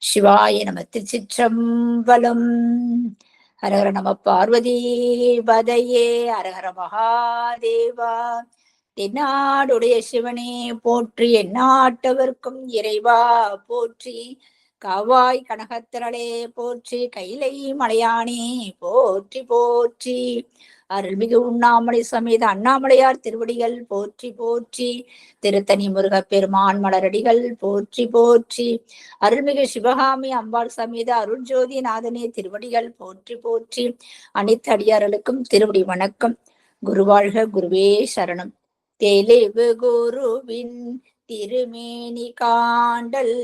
சிவாய நம. திருச்சிற்றம்பலம். ஹரஹர நம பார்வதி பதையே. ஹரஹர மகாதேவா. தென்னாடுடைய சிவனே போற்றி, எந்நாட்டவர்க்கும் இறைவா போற்றி. காவாய் கனகத்திரளே போற்றி, கைலை மலையானே போற்றி போற்றி. அருள்மிகு உண்ணாமலை சமேத அண்ணாமலையார் திருவடிகள் போற்றி போற்றி. திருத்தணி முருகப் பெருமான் மலரடிகள் போற்றி போற்றி. அருள்மிகு சிவகாமி அம்பாள் சமேத அருள்ஜோதி நாதனே திருவடிகள் போற்றி போற்றி. அனைத்து அடியார்களுக்கும் திருவடி வணக்கம். குருவாழ்க, குருவே சரணம். தெளிவு குருவின் திருமேனி காண்டல்,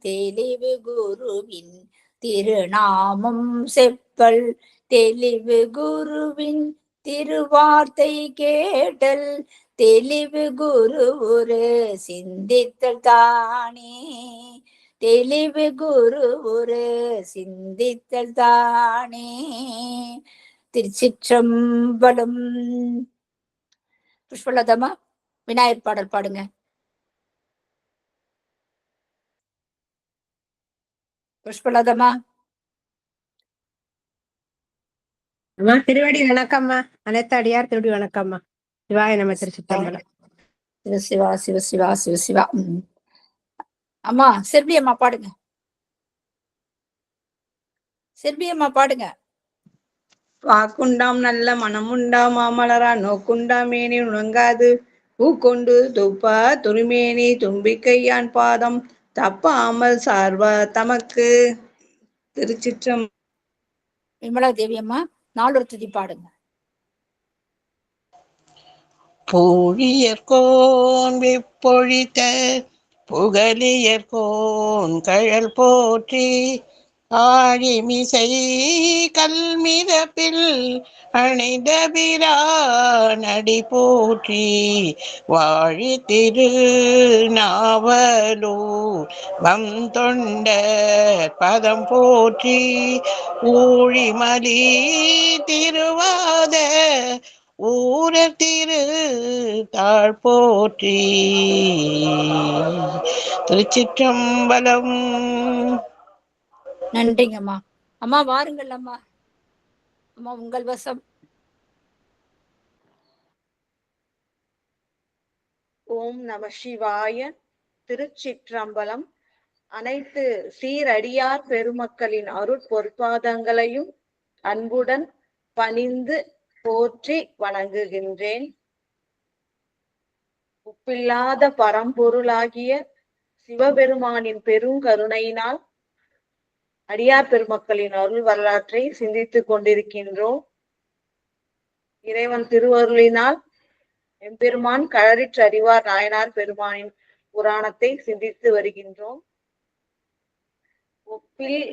தெளிவு குருவின் திருநாமம் செப்பல், தெளிவு குருவின் திருவார்த்தை கேட்டல், தெளிவு குரு ஒரு சிந்தித்தல் தானே, தெளிவு குரு ஒரு சிந்தித்தல் தானே. திருச்சிற்றம்பலம். புஷ்பலதமா விநாயகர் பாடல் பாடுங்க. புஷ்பலதமா. அம்மா திருவடி வணக்கம்மா. அனைத்து அடியார் திருவடி வணக்கம்மா. சிவாய நம்ம. திருச்சிற்றம்பலம். சிவசிவா சிவசிவா சிவசிவா. அம்மா செல்வி அம்மா பாடுங்க. செல்வி அம்மா பாடுங்க. வாக்குண்டாம் நல்ல மனமுண்டாம் மாமலரா நோக்குண்டா மேனி உணங்காது பூக்கொண்டு துப்பா துருமேனி தும்பிக்கையான் பாதம் தப்பாமல் சார்வா தமக்கு. திருச்சிற்றம். விமலா தேவி அம்மா நாலொரு துதி பாடுங்க. பூழியர்கோன் விப்பொழித்த புகழியர்கோன் கழல் போற்றி, ஆழிமிசை கல்மிதப்பில் அணைந்த பிரானடி போற்றி, வாழி திரு நாவலூர் வம் தொண்டர் பதம் போற்றி, ஊழிமலி திருவாத ஊரர் திரு தாழ் போற்றி. திருச்சிற்றம்பலம். நன்றிங்கம்மா. அம்மா வாருங்கள் அம்மா. அம்மா உங்கள் வசம். ஓம் நம சிவாய. திருச்சிற்றம்பலம். அனைத்து சீரடியார் பெருமக்களின் அருட்பொற்பாதங்களையும் அன்புடன் பணிந்து போற்றி வணங்குகின்றேன். ஒப்பில்லாத பரம்பொருளாகிய சிவபெருமானின் பெருங்கருணையினால் அடியார் பெருமக்களின் அருள் வரலாற்றை சிந்தித்துக் கொண்டிருக்கின்றோம். இறைவன் திருவருளினால் எம்பெருமான் களரிற்று அறிவார் நாயனார் பெருமானின் புராணத்தை சிந்தித்து வருகின்றோம். ஒப்பில்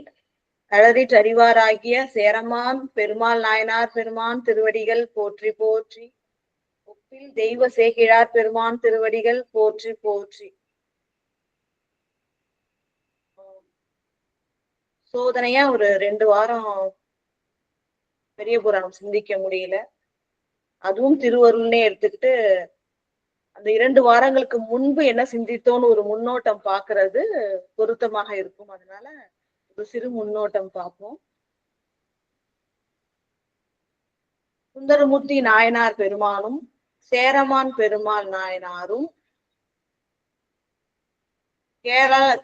களரிற்று அறிவாராகிய சேரமான் பெருமாள் நாயனார் பெருமான் திருவடிகள் போற்றி போற்றி. ஒப்பில் தெய்வ சேகிழார் பெருமான் திருவடிகள் போற்றி போற்றி. சோதனையா ஒரு 2 வாரம் பெரிய புராணம் சிந்திக்க முடியல. அதுவும் திருவருள்னே எடுத்துக்கிட்டு அந்த 2 வாரங்களுக்கு முன்பு என்ன சிந்தித்தோன்னு ஒரு முன்னோட்டம் பாக்குறது பொருத்தமாக இருக்கும். அதனால ஒரு சிறு முன்னோட்டம் பார்ப்போம். சுந்தரமூர்த்தி நாயனார் பெருமானும் சேரமான் பெருமாள் நாயனாரும்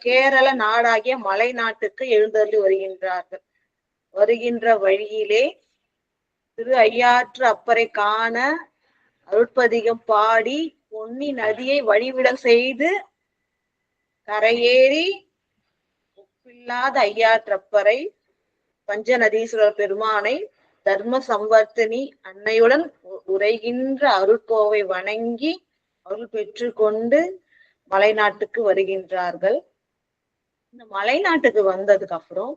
கேரள நாடாகிய மலை நாட்டுக்கு எழுந்தருளி வருகின்றார்கள். வருகின்ற வழியிலே திரு ஐயாற்று அப்பரை காண அருட்பதிகம் பாடி பொன்னி நதியை வழிவிட செய்து கரையேறி ஒப்பில்லாத ஐயாற்றப்பரை பஞ்சநதீஸ்வரர் பெருமானை தர்ம சம்வர்த்தினி அன்னையுடன் உரைகின்ற அருட்கோவை வணங்கி அருள் பெற்று கொண்டு மலை நாட்டுக்கு வருகின்றார்கள். இந்த மலை நாட்டுக்கு வந்ததுக்கு அப்புறம்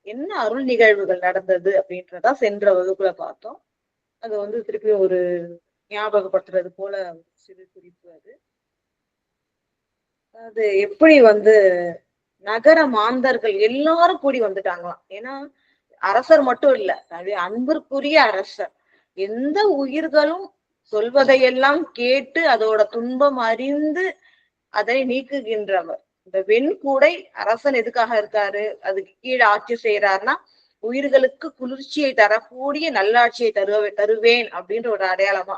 என்ன அருள் நிகழ்வுகள் நடந்தது அப்படின்றதா சென்ற வகுப்புல பார்த்தோம். அது திருப்பி ஒரு ஞாபகப்படுத்துறது போல சிறு குறிப்பு. அது எப்படி நகர மாந்தர்கள் எல்லாரும் கூடி வந்துட்டாங்களாம். ஏன்னா அரசர் மட்டும் இல்ல, அது அன்பிற்குரிய அரசர். எந்த உயிர்களும் சொல்வதையெல்லாம் கேட்டு அதோட துன்பம் அறிந்து அதை நீக்குகின்றவர். இந்த வெண்கூடை அரசன் எதுக்காக இருக்காரு, அதுக்கு கீழே ஆட்சி செய்யறாருன்னா உயிர்களுக்கு குளிர்ச்சியை தரக்கூடிய நல்லாட்சியை தருவேன் அப்படின்ற ஒரு அடையாளமா,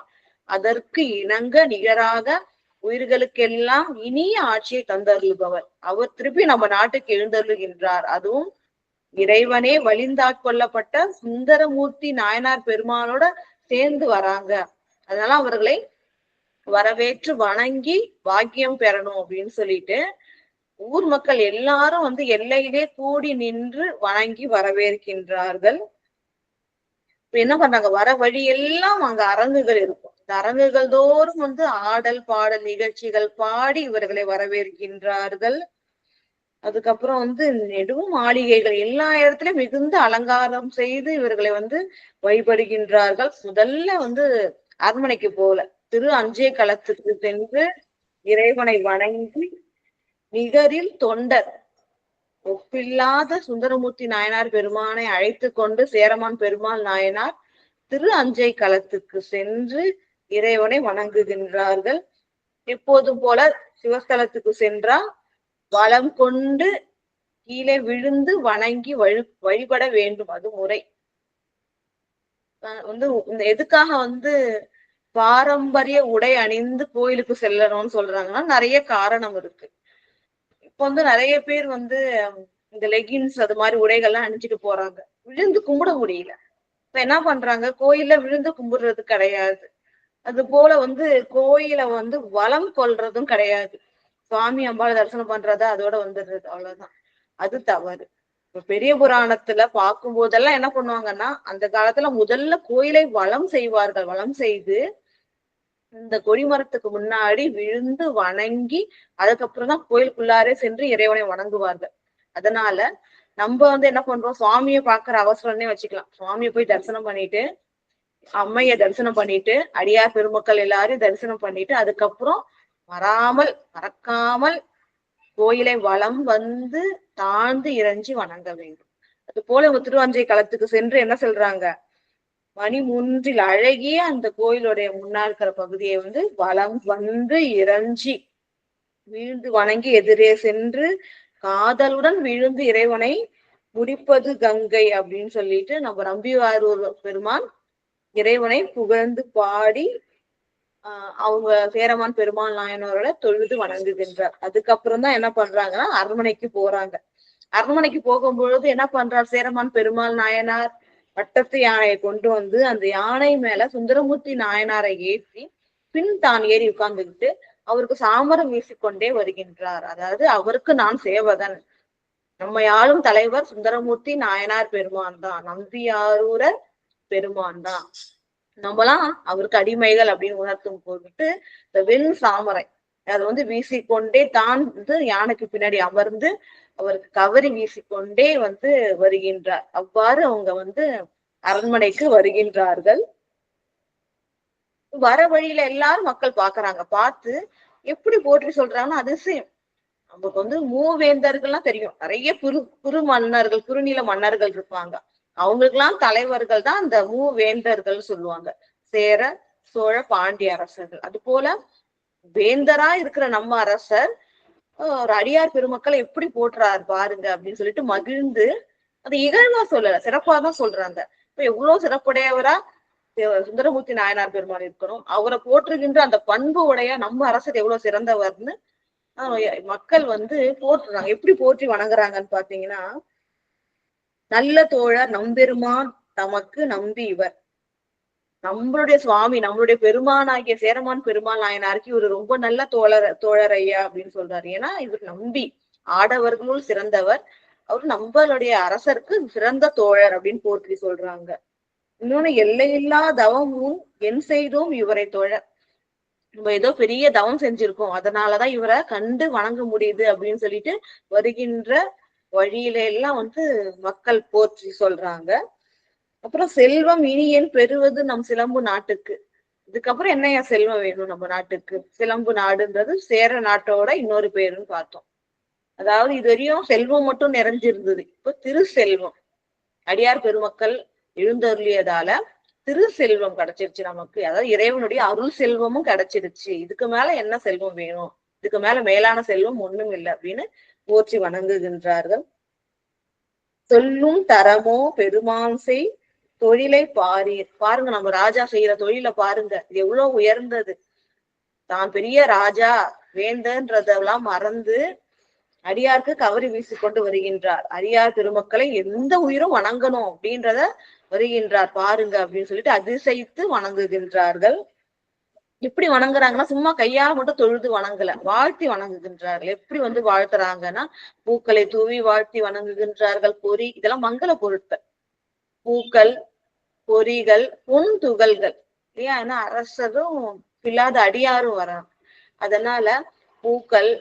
அதற்கு இணங்க நிகராக உயிர்களுக்கெல்லாம் இனிய ஆட்சியை தந்தருளுபவர் அவர் திருப்பி நம்ம நாட்டுக்கு எழுந்தருளுகின்றார். அதுவும் இறைவனே வலிந்தாட்கொள்ளப்பட்ட சுந்தரமூர்த்தி நாயனார் பெருமானோட சேர்ந்து வராங்க. அதனால அவர்களை வரவேற்று வணங்கி பாக்கியம் பெறணும் அப்படின்னு சொல்லிட்டு ஊர் மக்கள் எல்லாரும் வந்து எல்லையிலே கூடி நின்று வணங்கி வரவேற்கின்றார்கள். இப்ப என்ன பண்றாங்க, வர வழி எல்லாம் அங்க அரங்குகள் இருக்கும். இந்த அரங்குகள் தோறும் வந்து ஆடல் பாடல் நிகழ்ச்சிகள் பாடி இவர்களை வரவேற்கின்றார்கள். அதுக்கப்புறம் வந்து நெடும் மாளிகைகள் எல்லா இடத்துலயும் மிகுந்த அலங்காரம் செய்து இவர்களை வந்து வழிபடுகின்றார்கள். முதல்ல வந்து அரண்மனைக்கு போல திரு அஞ்சை களத்துக்கு சென்று இறைவனை வணங்கி நிகரில் தொண்டர் ஒப்பில்லாத சுந்தரமூர்த்தி நாயனார் பெருமானை அழைத்து கொண்டு சேரமான் பெருமாள் நாயனார் திரு அஞ்சை களத்துக்கு சென்று இறைவனை வணங்குகின்றார்கள். எப்போதும் போல சிவஸ்தலத்துக்கு சென்றா வளம் கொண்டு கீழே விழுந்து வணங்கி வழிபட வேண்டும், அது முறை. வந்து இந்த எதுக்காக வந்து பாரம்பரிய உடை அணிந்து கோயிலுக்கு செல்லணும்னு சொல்றாங்கன்னா நிறைய காரணம் இருக்கு. இப்ப வந்து நிறைய பேர் வந்து இந்த லெகின்ஸ் அது மாதிரி உடைகள்லாம் அணிஞ்சிட்டு போறாங்க, விழுந்து கும்பிட முடியல. இப்ப என்ன பண்றாங்க, கோயில்ல விழுந்து கும்பிடுறது கிடையாது. அது போல வந்து கோயில வந்து வளம் கொள்றதும் கிடையாது. சுவாமி அம்பாள் தரிசனம் பண்றதா அதோட வந்துடுறது, அவ்வளவுதான். அது தவறு. இப்ப பெரிய புராணத்துல பார்க்கும் போதெல்லாம் என்ன பண்ணுவாங்கன்னா, அந்த காலத்துல முதல்ல கோயிலை வளம் செய்வார்கள். வளம் செய்து இந்த கொடிமரத்துக்கு முன்னாடி விழுந்து வணங்கி அதுக்கப்புறம் தான் கோயிலுக்குள்ளாரே சென்று இறைவனை வணங்குவார்கள். அதனால நம்ம வந்து என்ன பண்றோம், சுவாமியை பாக்குற அவசரம்னே வச்சுக்கலாம். சுவாமியை போய் தரிசனம் பண்ணிட்டு அம்மைய தரிசனம் பண்ணிட்டு அடியார் பெருமக்கள் எல்லாரையும் தரிசனம் பண்ணிட்டு அதுக்கப்புறம் மறக்காமல் கோயிலை வலம் வந்து தாழ்ந்து இறைஞ்சி வணங்க வேண்டும். அது போல இவங்க திருவாஞ்சை களத்துக்கு சென்று என்ன சொல்றாங்க, மணி மூன்றில் அழகிய அந்த கோயிலுடைய முன்னா இருக்கிற பகுதியை வந்து வலம் வந்து இறைஞ்சி வீழ்ந்து வணங்கி எதிரே சென்று காதலுடன் விழுந்து இறைவனை முடிப்பது கங்கை அப்படின்னு சொல்லிட்டு நம்ம நம்பியாரூர் பெருமான் இறைவனை புகழ்ந்து பாடி அவங்க சேரமான் பெருமாள் நாயனரோட தொழுது வணங்குகின்றார். அதுக்கப்புறம் தான் என்ன பண்றாங்கன்னா அரண்மனைக்கு போறாங்க. அரண்மனைக்கு போகும்பொழுது என்ன பண்றார், சேரமான் பெருமாள் நாயனார் பட்டத்து யானையை கொண்டு வந்து அந்த யானை மேல சுந்தரமூர்த்தி நாயனாரை ஏற்றி பின் தான் ஏறி உட்கார்ந்துக்கிட்டு அவருக்கு சாமரம் வீசிக்கொண்டே வருகின்றார். அதாவது அவருக்கு நான் சேவகன், நம்ம ஆளும் தலைவர் சுந்தரமூர்த்தி நாயனார் பெருமான் தான், நம்பியாரூரர் பெருமான் தான், நம்மளாம் அவருக்கு அடிமைகள் அப்படின்னு உணர்த்தும் போட்டு இந்த வெண் சாமரை அதை வந்து வீசிக்கொண்டே தான் வந்து யானைக்கு பின்னாடி அமர்ந்து அவருக்கு கவரி வீசிக்கொண்டே வந்து வருகின்றார். அவ்வாறு அவங்க வந்து அரண்மனைக்கு வருகின்றார்கள். வர வழியில எல்லாரும் மக்கள் பாக்குறாங்க. பார்த்து எப்படி போற்றி சொல்றாங்கன்னா அதிசயம். நமக்கு வந்து மூவேந்தர்கள்லாம் தெரியும், நிறைய குறு மன்னர்கள் குறுநில மன்னர்கள் இருப்பாங்க. அவங்களுக்கெல்லாம் தலைவர்கள் தான் அந்த மூவேந்தர்கள் சொல்லுவாங்க, சேர சோழ பாண்டிய அரசர்கள். அது போல வேந்தரா இருக்கிற நம்ம அரசர் ஒரு அடியார் பெருமக்களை எப்படி போற்றுறாரு பாருங்க அப்படின்னு சொல்லிட்டு மகிழ்ந்து அது இகழ்வா சொல்லல, சிறப்பாதான் சொல்றாங்க. இப்ப எவ்வளவு சிறப்புடையவரா சுந்தரமூர்த்தி நாயனார் பெருமாள் இருக்கணும், அவரை போற்றுகின்ற அந்த பண்பு உடைய நம்ம அரசர் எவ்வளவு சிறந்தவர்னு மக்கள் வந்து போற்றுறாங்க. எப்படி போற்றி வணங்குறாங்கன்னு பாத்தீங்கன்னா, நல்ல தோழர் நம்பெருமான் தமக்கு நம்பி இவர், நம்மளுடைய சுவாமி நம்மளுடைய பெருமானாகிய சேரமான் பெருமாள் நாயனாருக்கு இவரு ரொம்ப நல்ல தோழர் ஐயா அப்படின்னு சொல்றாரு. ஏன்னா இவர் நம்பி ஆடவர்களுள் சிறந்தவர், அவரு நம்மளுடைய அரசருக்கு சிறந்த தோழர் அப்படின்னு போற்றி சொல்றாங்க. இன்னொன்னு, எல்லையில்லா தவமும் என் செய்தோம் இவரை தோழர், நம்ம ஏதோ பெரிய தவம் செஞ்சிருக்கோம் அதனாலதான் இவரை கண்டு வணங்க முடியுது அப்படின்னு சொல்லிட்டு வருகின்ற வழியில எல்லாம் வந்து மக்கள் போற்றி சொல்றாங்க. அப்புறம் செல்வம் இனியன் பெறுவது நம் சிலம்பு நாட்டுக்கு. இதுக்கப்புறம் என்னையா செல்வம் வேணும் நம்ம நாட்டுக்கு, சிலம்பு நாடுன்றது சேர நாட்டோட இன்னொரு பேருன்னு பார்த்தோம். அதாவது இது வரையும் செல்வம் மட்டும் நிறைஞ்சிருந்தது, இப்ப திரு செல்வம் அடியார் பெருமக்கள் எழுந்தருளியதால திரு செல்வம் கிடைச்சிருச்சு நமக்கு. அதாவது இறைவனுடைய அருள் செல்வமும் கிடைச்சிருச்சு. இதுக்கு மேல என்ன செல்வம் வேணும் இதுக்கு மேலான செல்வம் ஒண்ணும் இல்லை அப்படின்னு போற்றி வணங்குகின்றார்கள். சொல்லும் தரமோ பெருமான் செய் தொழிலை பாருங்க, நம்ம ராஜா செய்யற தொழிலை பாருங்க, எவ்வளவு உயர்ந்தது. தான் பெரிய ராஜா வேந்தன்றதெல்லாம் மறந்து அடியாருக்கு கவரி வீசி கொண்டு வருகின்றார். அடியார் பெருமக்களை எந்த உயிரும் வணங்கணும் அப்படின்றத வருகின்றார் பாருங்க அப்படின்னு சொல்லிட்டு அதிசயித்து வணங்குகின்றார்கள். எப்படி வணங்குறாங்கன்னா சும்மா கையால மட்டும் தொழுது வணங்கல, வாழ்த்தி வணங்குகின்றார்கள். எப்படி வாழ்த்துறாங்கன்னா பூக்களை தூவி வாழ்த்தி வணங்குகின்றார்கள். பொறி இதெல்லாம் மங்கள பொருட்கள், பூக்கள், பொறிகள், பொன் துகள்கள் இல்லையா? ஏன்னா அரசரும் இல்லாத அடியாரும் வராங்க. அதனால பூக்கள்,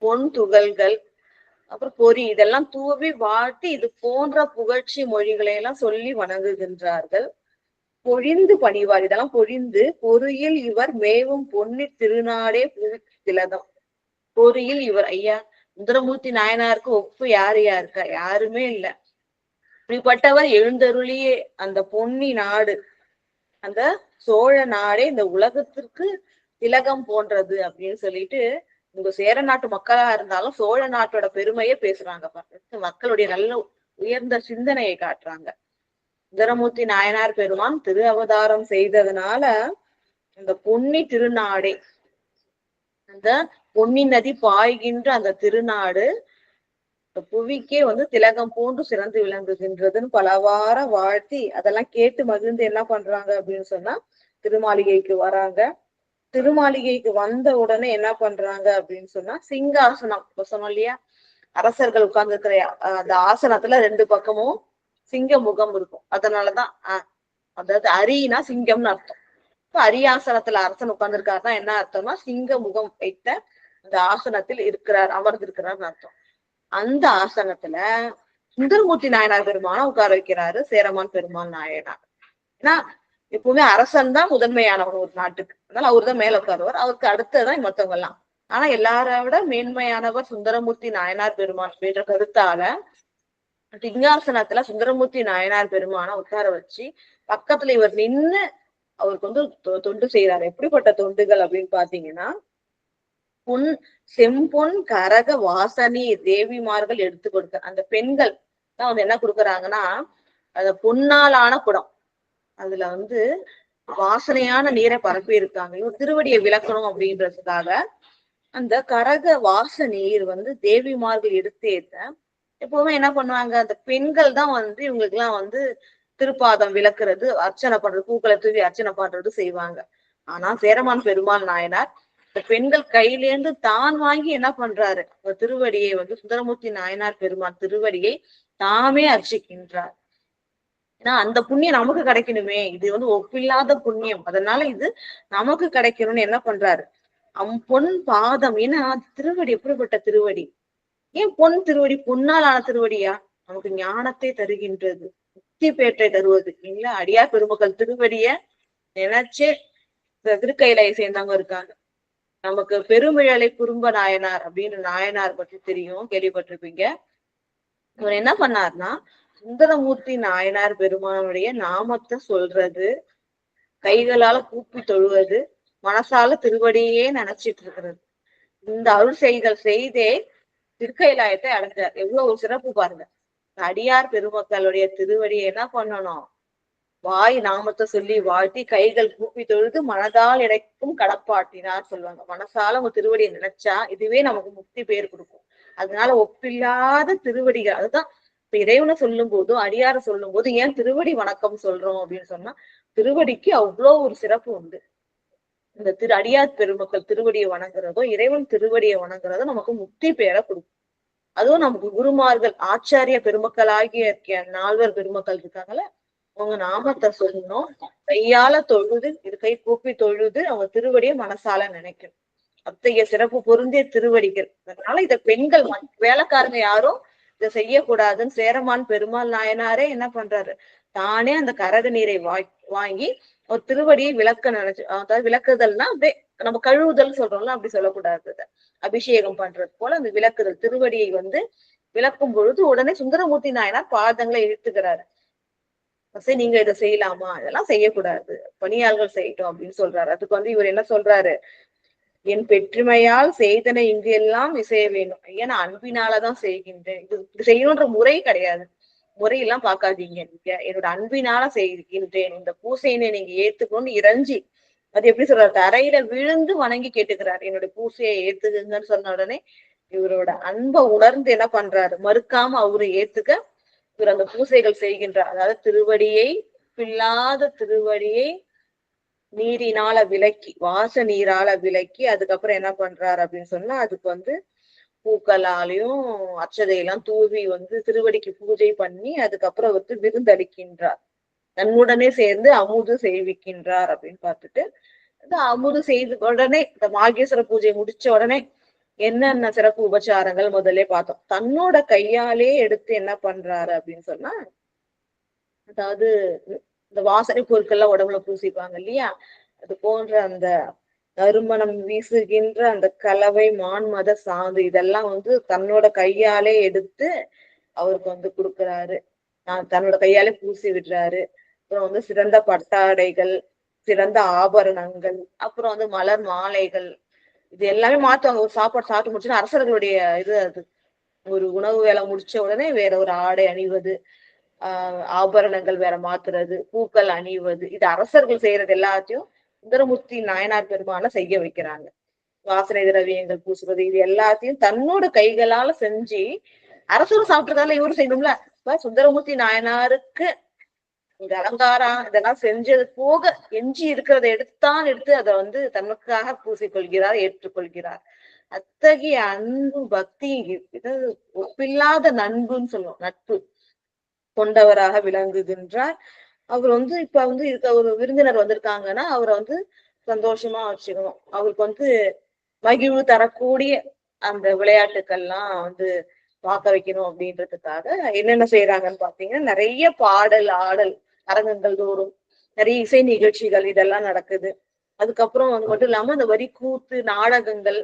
பொன் துகள்கள், அப்புறம் பொறி இதெல்லாம் தூவி வாழ்த்தி இது போன்ற புகழ்ச்சி மொழிகளை எல்லாம் சொல்லி வணங்குகின்றார்கள். பொழிந்து பணிவார், இதெல்லாம் பொழிந்து பொறியில் இவர் மேவும் பொன்னி திருநாடே திலகம். பொறியில் இவர் ஐயா சுந்தரமூர்த்தி நாயனாருக்கு ஒப்பு யாரு இருக்கா? யாருமே இல்லை. இப்படிப்பட்டவர் எழுந்தருளியே அந்த பொன்னி நாடு, அந்த சோழ நாடே இந்த உலகத்திற்கு திலகம் போன்றது அப்படின்னு சொல்லிட்டு உங்க சேர நாட்டு மக்களா இருந்தாலும் சோழ நாட்டோட பெருமையை பேசுறாங்க. மக்களுடைய நல்ல உயர்ந்த சிந்தனையை காட்டுறாங்க. சுந்தரமூர்த்தி நாயனார் பெருமான் திரு அவதாரம் செய்ததுனால அந்த பொன்னி திருநாடே, அந்த பொன்னி நதி பாய்கின்ற அந்த திருநாடு புவிக்கே திலகம் போன்று சிறந்து விளங்குகின்றதுன்னு பலவார வாழ்த்தி அதெல்லாம் கேட்டு மகிழ்ந்து என்ன பண்றாங்க அப்படின்னு சொன்னா திருமாளிகைக்கு வராங்க. திருமாளிகைக்கு வந்த உடனே என்ன பண்றாங்க அப்படின்னு சொன்னா சிங்காசனம் சொன்னோம் இல்லையா? அரசர்கள் உட்கார்ந்து இருக்கிற அந்த ஆசனத்துல ரெண்டு பக்கமும் சிங்க முகம் இருக்கும். அதனாலதான் அதாவது அரினா சிங்கம்னு அர்த்தம். இப்ப அரியாசனத்துல அரசன் உட்கார்ந்து இருக்காருன்னா என்ன அர்த்தம்னா சிங்க முகம் வைத்த அந்த ஆசனத்தில் இருக்கிறார், அமர்ந்திருக்கிறார்னு அர்த்தம். அந்த ஆசனத்துல சுந்தரமூர்த்தி நாயனார் பெருமான உட்கார வைக்கிறாரு சேரமான் பெருமாள் நாயனார். ஏன்னா எப்பவுமே அரசன் தான் முதன்மையானவன் ஒரு நாட்டுக்கு, அதனால அவர் தான் மேல உட்காருவார், அவருக்கு அடுத்ததான் மத்தவங்க எல்லாம். ஆனா எல்லாரை விட மேன்மையானவர் சுந்தரமூர்த்தி நாயனார் பெருமான் அப்படின்ற கருத்தால சிங்காசனத்துல சுந்தரமூர்த்தி நாயனார் பெருமான உட்கார வச்சு பக்கத்துல இவர் நின்னு அவருக்கு தொண்டு செய்யறாரு. எப்படிப்பட்ட தொண்டுகள் அப்படின்னு பாத்தீங்கன்னா செம்பொன் கரக வாசனி தேவிமார்கள் எடுத்து கொடுக்க அந்த பெண்கள் தான் என்ன கொடுக்குறாங்கன்னா அந்த பொன்னாலான குடம், அதுல வாசனையான நீரை பரப்பி இருக்காங்க. இவங்க திருவடியை விளக்கணும் அப்படின்றதுக்காக அந்த கரக வாச நீர் தேவிமார்கள் எடுத்து ஏத்த எப்பவுமே என்ன பண்ணுவாங்க, அந்த பெண்கள் தான் இவங்களுக்கு எல்லாம் திருப்பாதம் விளக்குறது, அர்ச்சனை பண்றது, பூக்களை தூவி அர்ச்சனை பண்றது செய்வாங்க. ஆனா சேரமான் பெருமாள் நாயனார் இந்த பெண்கள் கையிலேருந்து தான் வாங்கி என்ன பண்றாரு, திருவடியை சுந்தரமூர்த்தி நாயனார் பெருமான் திருவடியை தாமே அர்ச்சிக்கின்றார். ஏன்னா அந்த புண்ணியம் நமக்கு கிடைக்கணுமே, இது ஒப்பில்லாத புண்ணியம், அதனால இது நமக்கு கிடைக்கணும்னு என்ன பண்றாரு, பொன் பாதம். ஏன்னா திருவடி எப்படிப்பட்ட திருவடி, ஏன் பொன் திருவடி, பொன்னால் ஆன திருவடியா? நமக்கு ஞானத்தை தருகின்றது, முக்தி பேற்றை தருவது இல்லைங்களா? அடியார் பெருமக்கள் திருவடிய நினைச்சே திருக்கையிலை சேர்ந்தவங்க இருக்காங்க. நமக்கு பெருமிழலை குறும்ப நாயனார் அப்படின்னு நாயனார் பற்றி தெரியும், கேள்விப்பட்டிருப்பீங்க. இவர் என்ன பண்ணார்னா சுந்தரமூர்த்தி நாயனார் பெருமானுடைய நாமத்தை சொல்றது, கைகளால கூப்பி தொழுவது, மனசால திருவடியே நினைச்சிட்டு இருக்கிறது, இந்த அருள் செய்தல் செய்தே திருக்கைலாயத்தை அடைஞ்சார். எவ்வளவு ஒரு சிறப்பு பாருங்க. அடியார் பெருமக்களுடைய திருவடியை என்ன பண்ணணும், வாய் நாமத்தை சொல்லி வாழ்த்தி கைகள் கூப்பி தொழுது மனதால் இடைக்கும் கடப்பாட்டினார் சொல்லுவாங்க. மனசால உங்க திருவடியை நினைச்சா இதுவே நமக்கு முக்தி பேர் கொடுக்கும். அதனால ஒப்பில்லாத திருவடிகள். அதுதான் இப்ப இறைவனை சொல்லும் போதும் அடியார சொல்லும் போது ஏன் திருவடி வணக்கம் சொல்றோம் அப்படின்னு சொன்னா திருவடிக்கு அவ்வளவு ஒரு சிறப்பு உண்டு. இந்த அடியார் பெருமக்கள் திருவடியை வணங்குறதோ இறைவன் திருவடியை வணங்குறதோ நமக்கு முக்தி பேரை கொடுக்கும். அதுவும் நமக்கு குருமார்கள் ஆச்சாரிய பெருமக்கள் ஆகிய நால்வர் பெருமக்கள் இருக்காங்கல்ல, அவங்க நாமத்தை சொல்லணும், கையால தொழுது கை கூப்பி தொழுது அவங்க திருவடியை மனசால நினைக்கணும். அத்தகைய சிறப்பு பொருந்திய திருவடிகள். அதனால இத பெண்கள் வேலைக்காரங்க யாரும் இதை செய்யக்கூடாதுன்னு சேரமான் பெருமாள் நாயனாரே என்ன பண்றாரு, தானே அந்த கரக நீரை வாங்கி ஒரு திருவடியை விளக்க நினைச்சு, அதாவது விளக்குதல்னா அப்படியே நம்ம கழுவுதல் சொல்றோம்ல, அப்படி சொல்லக்கூடாது. அபிஷேகம் பண்றது போல அந்த விளக்குதல், திருவடியை விளக்கும் பொழுது உடனே சுந்தரமூர்த்தி நாயனார் பாதங்களை இழுத்துக்கிறாரு. சரி நீங்க இதை செய்யலாமா, இதெல்லாம் செய்யக்கூடாது, பணியாள்கள் செய்யட்டும் அப்படின்னு சொல்றாரு. அதுக்கு இவர் என்ன சொல்றாரு, என் பெற்றுமையால் செய்தன இங்கு எல்லாம் இசைய வேணும். ஐயா நான் அன்பினாலதான் செய்கின்றேன். இது செய்யணுன்ற முறை கிடையாது. முறையெல்லாம் பார்க்காதீங்க. நீங்க என்னோட அன்பினால செய்கின்றேன். இந்த பூசையினை நீங்க ஏத்துக்கணும்னு இறைஞ்சி, அது எப்படி சொல்றாரு, தரையில விழுந்து வணங்கி கேட்டுக்கிறார். என்னோட பூசையை ஏத்துக்குங்கன்னு சொன்ன உடனே இவரோட அன்பை உணர்ந்து என்ன பண்றாரு, மறுக்காம அவரு ஏத்துக்க இவர் அந்த பூசைகள் செய்கின்றார். அதாவது திருவடியை, பில்லாத திருவடியை நீரினால விலக்கி, வாச நீரால விலக்கி, அதுக்கப்புறம் என்ன பண்றாரு அப்படின்னு சொன்னா, அதுக்கு பூக்களாலையும் அச்சதையெல்லாம் தூவி திருவடிக்கு பூஜை பண்ணி அதுக்கப்புறம் விருந்தளிக்கின்றார். தன்னுடனே சேர்ந்து அமுது செய்விக்கின்றார் அப்படின்னு பார்த்துட்டு, இந்த அமுது செய்த உடனே இந்த மாகேஸ்வர பூஜை முடிச்ச உடனே என்னென்ன சிறப்பு உபச்சாரங்கள் முதல்ல பார்த்தோம். தன்னோட கையாலே எடுத்து என்ன பண்றாரு அப்படின்னு சொன்னா, அதாவது இந்த வாசனை பொருட்கள்லாம் உடம்புல பூசிப்பாங்க இல்லையா, அது போன்ற அந்த நறுமணம் வீசுகின்ற அந்த கலவை, மான்மத சாந்து, இதெல்லாம் தன்னோட கையாலே எடுத்து அவருக்கு கொடுக்குறாரு. தன்னோட கையாலே பூசி விடுறாரு. அப்புறம் சிறந்த பட்டாடைகள், சிறந்த ஆபரணங்கள், அப்புறம் மலர் மாலைகள், இது எல்லாமே மாத்துவாங்க. ஒரு சாப்பாடு சாப்பிட்டு முடிச்சுன்னா அரசர்களுடைய அது ஒரு உணவு வேலை முடிச்ச உடனே வேற ஒரு ஆடை அணிவது, ஆபரணங்கள் வேற மாத்துறது, பூக்கள் அணிவது, இது அரசர்கள் செய்யறது எல்லாத்தையும் சுந்தரமூர்த்தி நாயனார் பெருமான செய்ய வைக்கிறாங்க. வாசனை திரவியங்கள் பூசுறது, இது எல்லாத்தையும் தன்னோட கைகளால செஞ்சு அரசரும் சாப்பிட்டதால இவரும் செய்யணும்ல. இப்ப சுந்தரமூர்த்தி நாயனாருக்கு இந்த அலங்காரம் இதெல்லாம் செஞ்சது போக எஞ்சி இருக்கிறத எடுத்து அதை தனக்காக பூசிக்கொள்கிறார், ஏற்றுக்கொள்கிறார். அத்தகைய அன்பு பக்தி ஒப்பில்லாத நண்புன்னு சொல்லுவோம், நட்பு கொண்டவராக விளங்குகின்றார். அவர் இப்ப இருக்க ஒரு விருந்தினர் வந்திருக்காங்கன்னா அவரை சந்தோஷமா வச்சுக்கணும். அவருக்கு மகிழ்வு தரக்கூடிய அந்த விளையாட்டுக்கள்லாம் பார்க்க வைக்கணும் அப்படின்றதுக்காக என்னென்ன செய்யறாங்கன்னு பாத்தீங்கன்னா, நிறைய பாடல் ஆடல் அரங்கங்கள் தோறும் நிறைய இசை நிகழ்ச்சிகள் இதெல்லாம் நடக்குது. அதுக்கப்புறம் மட்டும் இல்லாம அந்த வரி கூத்து நாடகங்கள்,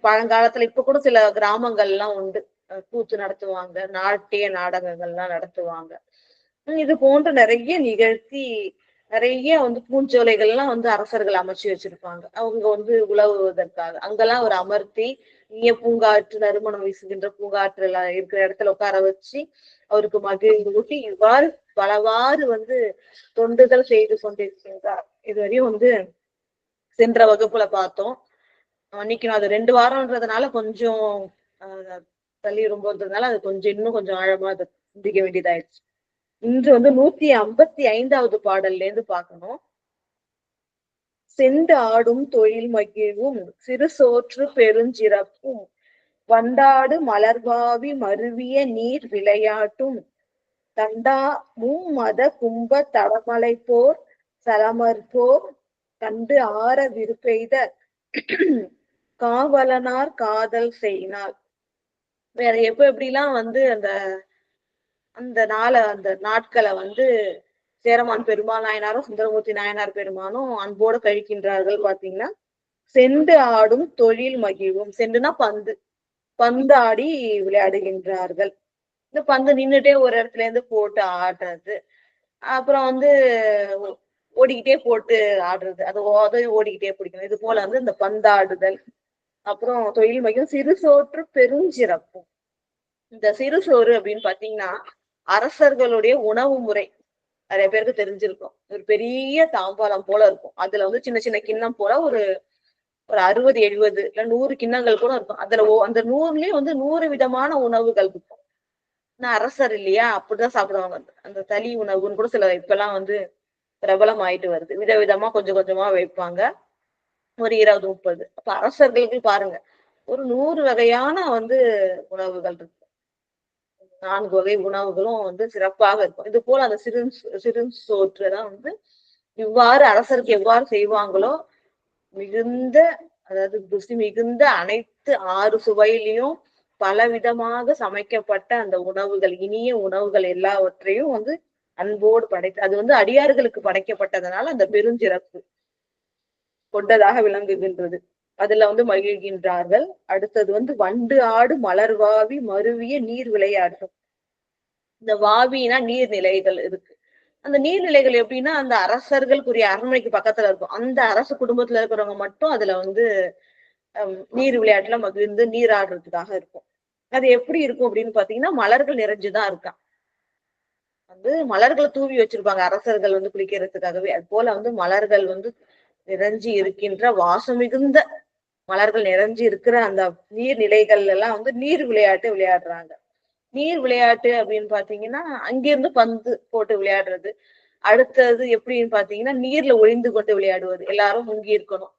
பழங்காலத்துல இப்ப கூட சில கிராமங்கள்லாம் உண்டு, கூத்து நடத்துவாங்க, நாட்டிய நாடகங்கள்லாம் நடத்துவாங்க. இது போன்ற நிறைய நிகழ்த்தி நிறைய பூஞ்சோலைகள்லாம் அரசர்கள் அமைச்சு வச்சிருப்பாங்க. அவங்க உழவுவதற்காக அங்கெல்லாம் ஒரு அமர்த்தி, இனிய பூங்காற்று, நறுமணம் வீசுகின்ற பூங்காற்று எல்லாம் இருக்கிற இடத்துல உட்கார வச்சு அவருக்கு மகிழ்ந்து ஊட்டி இவ்வாறு பலவாறு தொண்டுகள் செய்து கொண்டிருக்கின்றார். இதுவரையும் சென்ற வகுப்புல பார்த்தோம். இன்னைக்கு நான் அது 2 வாரம்ன்றதுனால கொஞ்சம் தள்ளி வரும்போதுனால அது இன்னும் கொஞ்சம் ஆழமா அதை சிந்திக்க வேண்டியதாயிடுச்சு. இன்று 155வது பாடல்ல இருந்து பார்க்கணும். செண்டு ஆடும் தொழில் மகிழ்வும் சிறு சோற்று பெருஞ்சிறப்பும் வண்டாடு மலர்வாவி மருவிய நீர் விளையாட்டும் தண்டா மும்மத கும்ப தடமலை போர் சலமர்போர் கண்டு ஆற விருப்பெய்த காவலனார் காதல் செய்யினார். வேற எப்படிலாம் அந்த நாட்களை சேரமான் பெருமாள் நாயனாரும் சுந்தரமூர்த்தி நாயனார் பெருமானும் அன்போடு கழிக்கின்றார்கள் பாத்தீங்கன்னா, செண்டு ஆடும் தொழில் மகிழ்வும், செண்டுனா பந்து ஆடி விளையாடுகின்றார்கள். இந்த பந்து நின்றுட்டே ஒரு இடத்துல இருந்து போட்டு ஆடுறது, அப்புறம் ஓடிக்கிட்டே போட்டு ஆடுறது, அது ஓடிக்கிட்டே பிடிக்கணும். இது போல இந்த பந்தாடுதல், அப்புறம் தொழில் மகிழ்வும் சிறு சோற்று பெருஞ்சிறப்பும். இந்த சிறு சோறு அப்படின்னு பாத்தீங்கன்னா அரசர்களுடைய உணவு முறை நிறைய பேருக்கு தெரிஞ்சிருக்கும். ஒரு பெரிய தாம்பாலம் போல இருக்கும். அதுல சின்ன சின்ன கிண்ணம் போல ஒரு 60 70 இல்ல 100 கிண்ணங்கள் கூட இருக்கும். அதுல அந்த 100லயும் 100 விதமான உணவுகள் இருக்கும். நான் அரசர் இல்லையா, அப்படிதான் சாப்பிடுவாங்க. அந்த தனி உணவுன்னு கூட சில இப்பெல்லாம் பிரபலம் ஆயிட்டு வருது. விதவிதமா கொஞ்சம் கொஞ்சமா வைப்பாங்க, ஒரு 20 30. அப்ப அரசர்களுக்கு பாருங்க, ஒரு 100 வகையான உணவுகள் இருக்கு. 4 வகை உணவுகளும் சிறப்பாக இருக்கும். இது போல அந்த சிறு சோற்றுதான் இவ்வாறு அரசருக்கு எவ்வாறு செய்வாங்களோ மிகுந்த, அதாவது ருசி மிகுந்த அனைத்து 6 சுவையிலையும் பல விதமாக சமைக்கப்பட்ட அந்த உணவுகள், இனிய உணவுகள் எல்லாவற்றையும் அன்போடு படைத்து, அது அடியார்களுக்கு படைக்கப்பட்டதனால அந்த பெருஞ்சிறப்பு கொண்டதாக விளங்குகின்றது. அதுல மகிழ்கின்றார்கள். அடுத்தது வண்டு ஆடு மலர்வாவி மருவிய நீர் விளையாட்டும். இந்த வாவினா நீர்நிலைகள் இருக்கு. அந்த நீர்நிலைகள் எப்படின்னா அந்த அரசர்களுக்குரிய அரண்மனைக்கு பக்கத்துல இருக்கும். அந்த அரசு குடும்பத்துல இருக்கிறவங்க மட்டும் அதுல வந்து நீர் விளையாட்டுல மகிழ்ந்து நீராடுறதுக்காக இருக்கும். அது எப்படி இருக்கும் அப்படின்னு பாத்தீங்கன்னா மலர்கள் நிறைஞ்சுதான் இருக்கான். வந்து மலர்களை தூவி வச்சிருப்பாங்க அரசர்கள் வந்து குளிக்கிறதுக்காகவே. அது போல வந்து மலர்கள் வந்து நிறைஞ்சி இருக்கின்ற வாசம் மிகுந்த மலர்கள் நிறைஞ்சி இருக்கிற அந்த நீர்நிலைகள் எல்லாம் வந்து நீர் விளையாட்டு விளையாடுறாங்க. நீர் விளையாட்டு அப்படின்னு பாத்தீங்கன்னா அங்கிருந்து பந்து போட்டு விளையாடுறது. அடுத்தது எப்படின்னு பாத்தீங்கன்னா நீர்ல ஒளிந்து கொண்டு விளையாடுவது. எல்லாரும் முங்கி இருக்கணும்.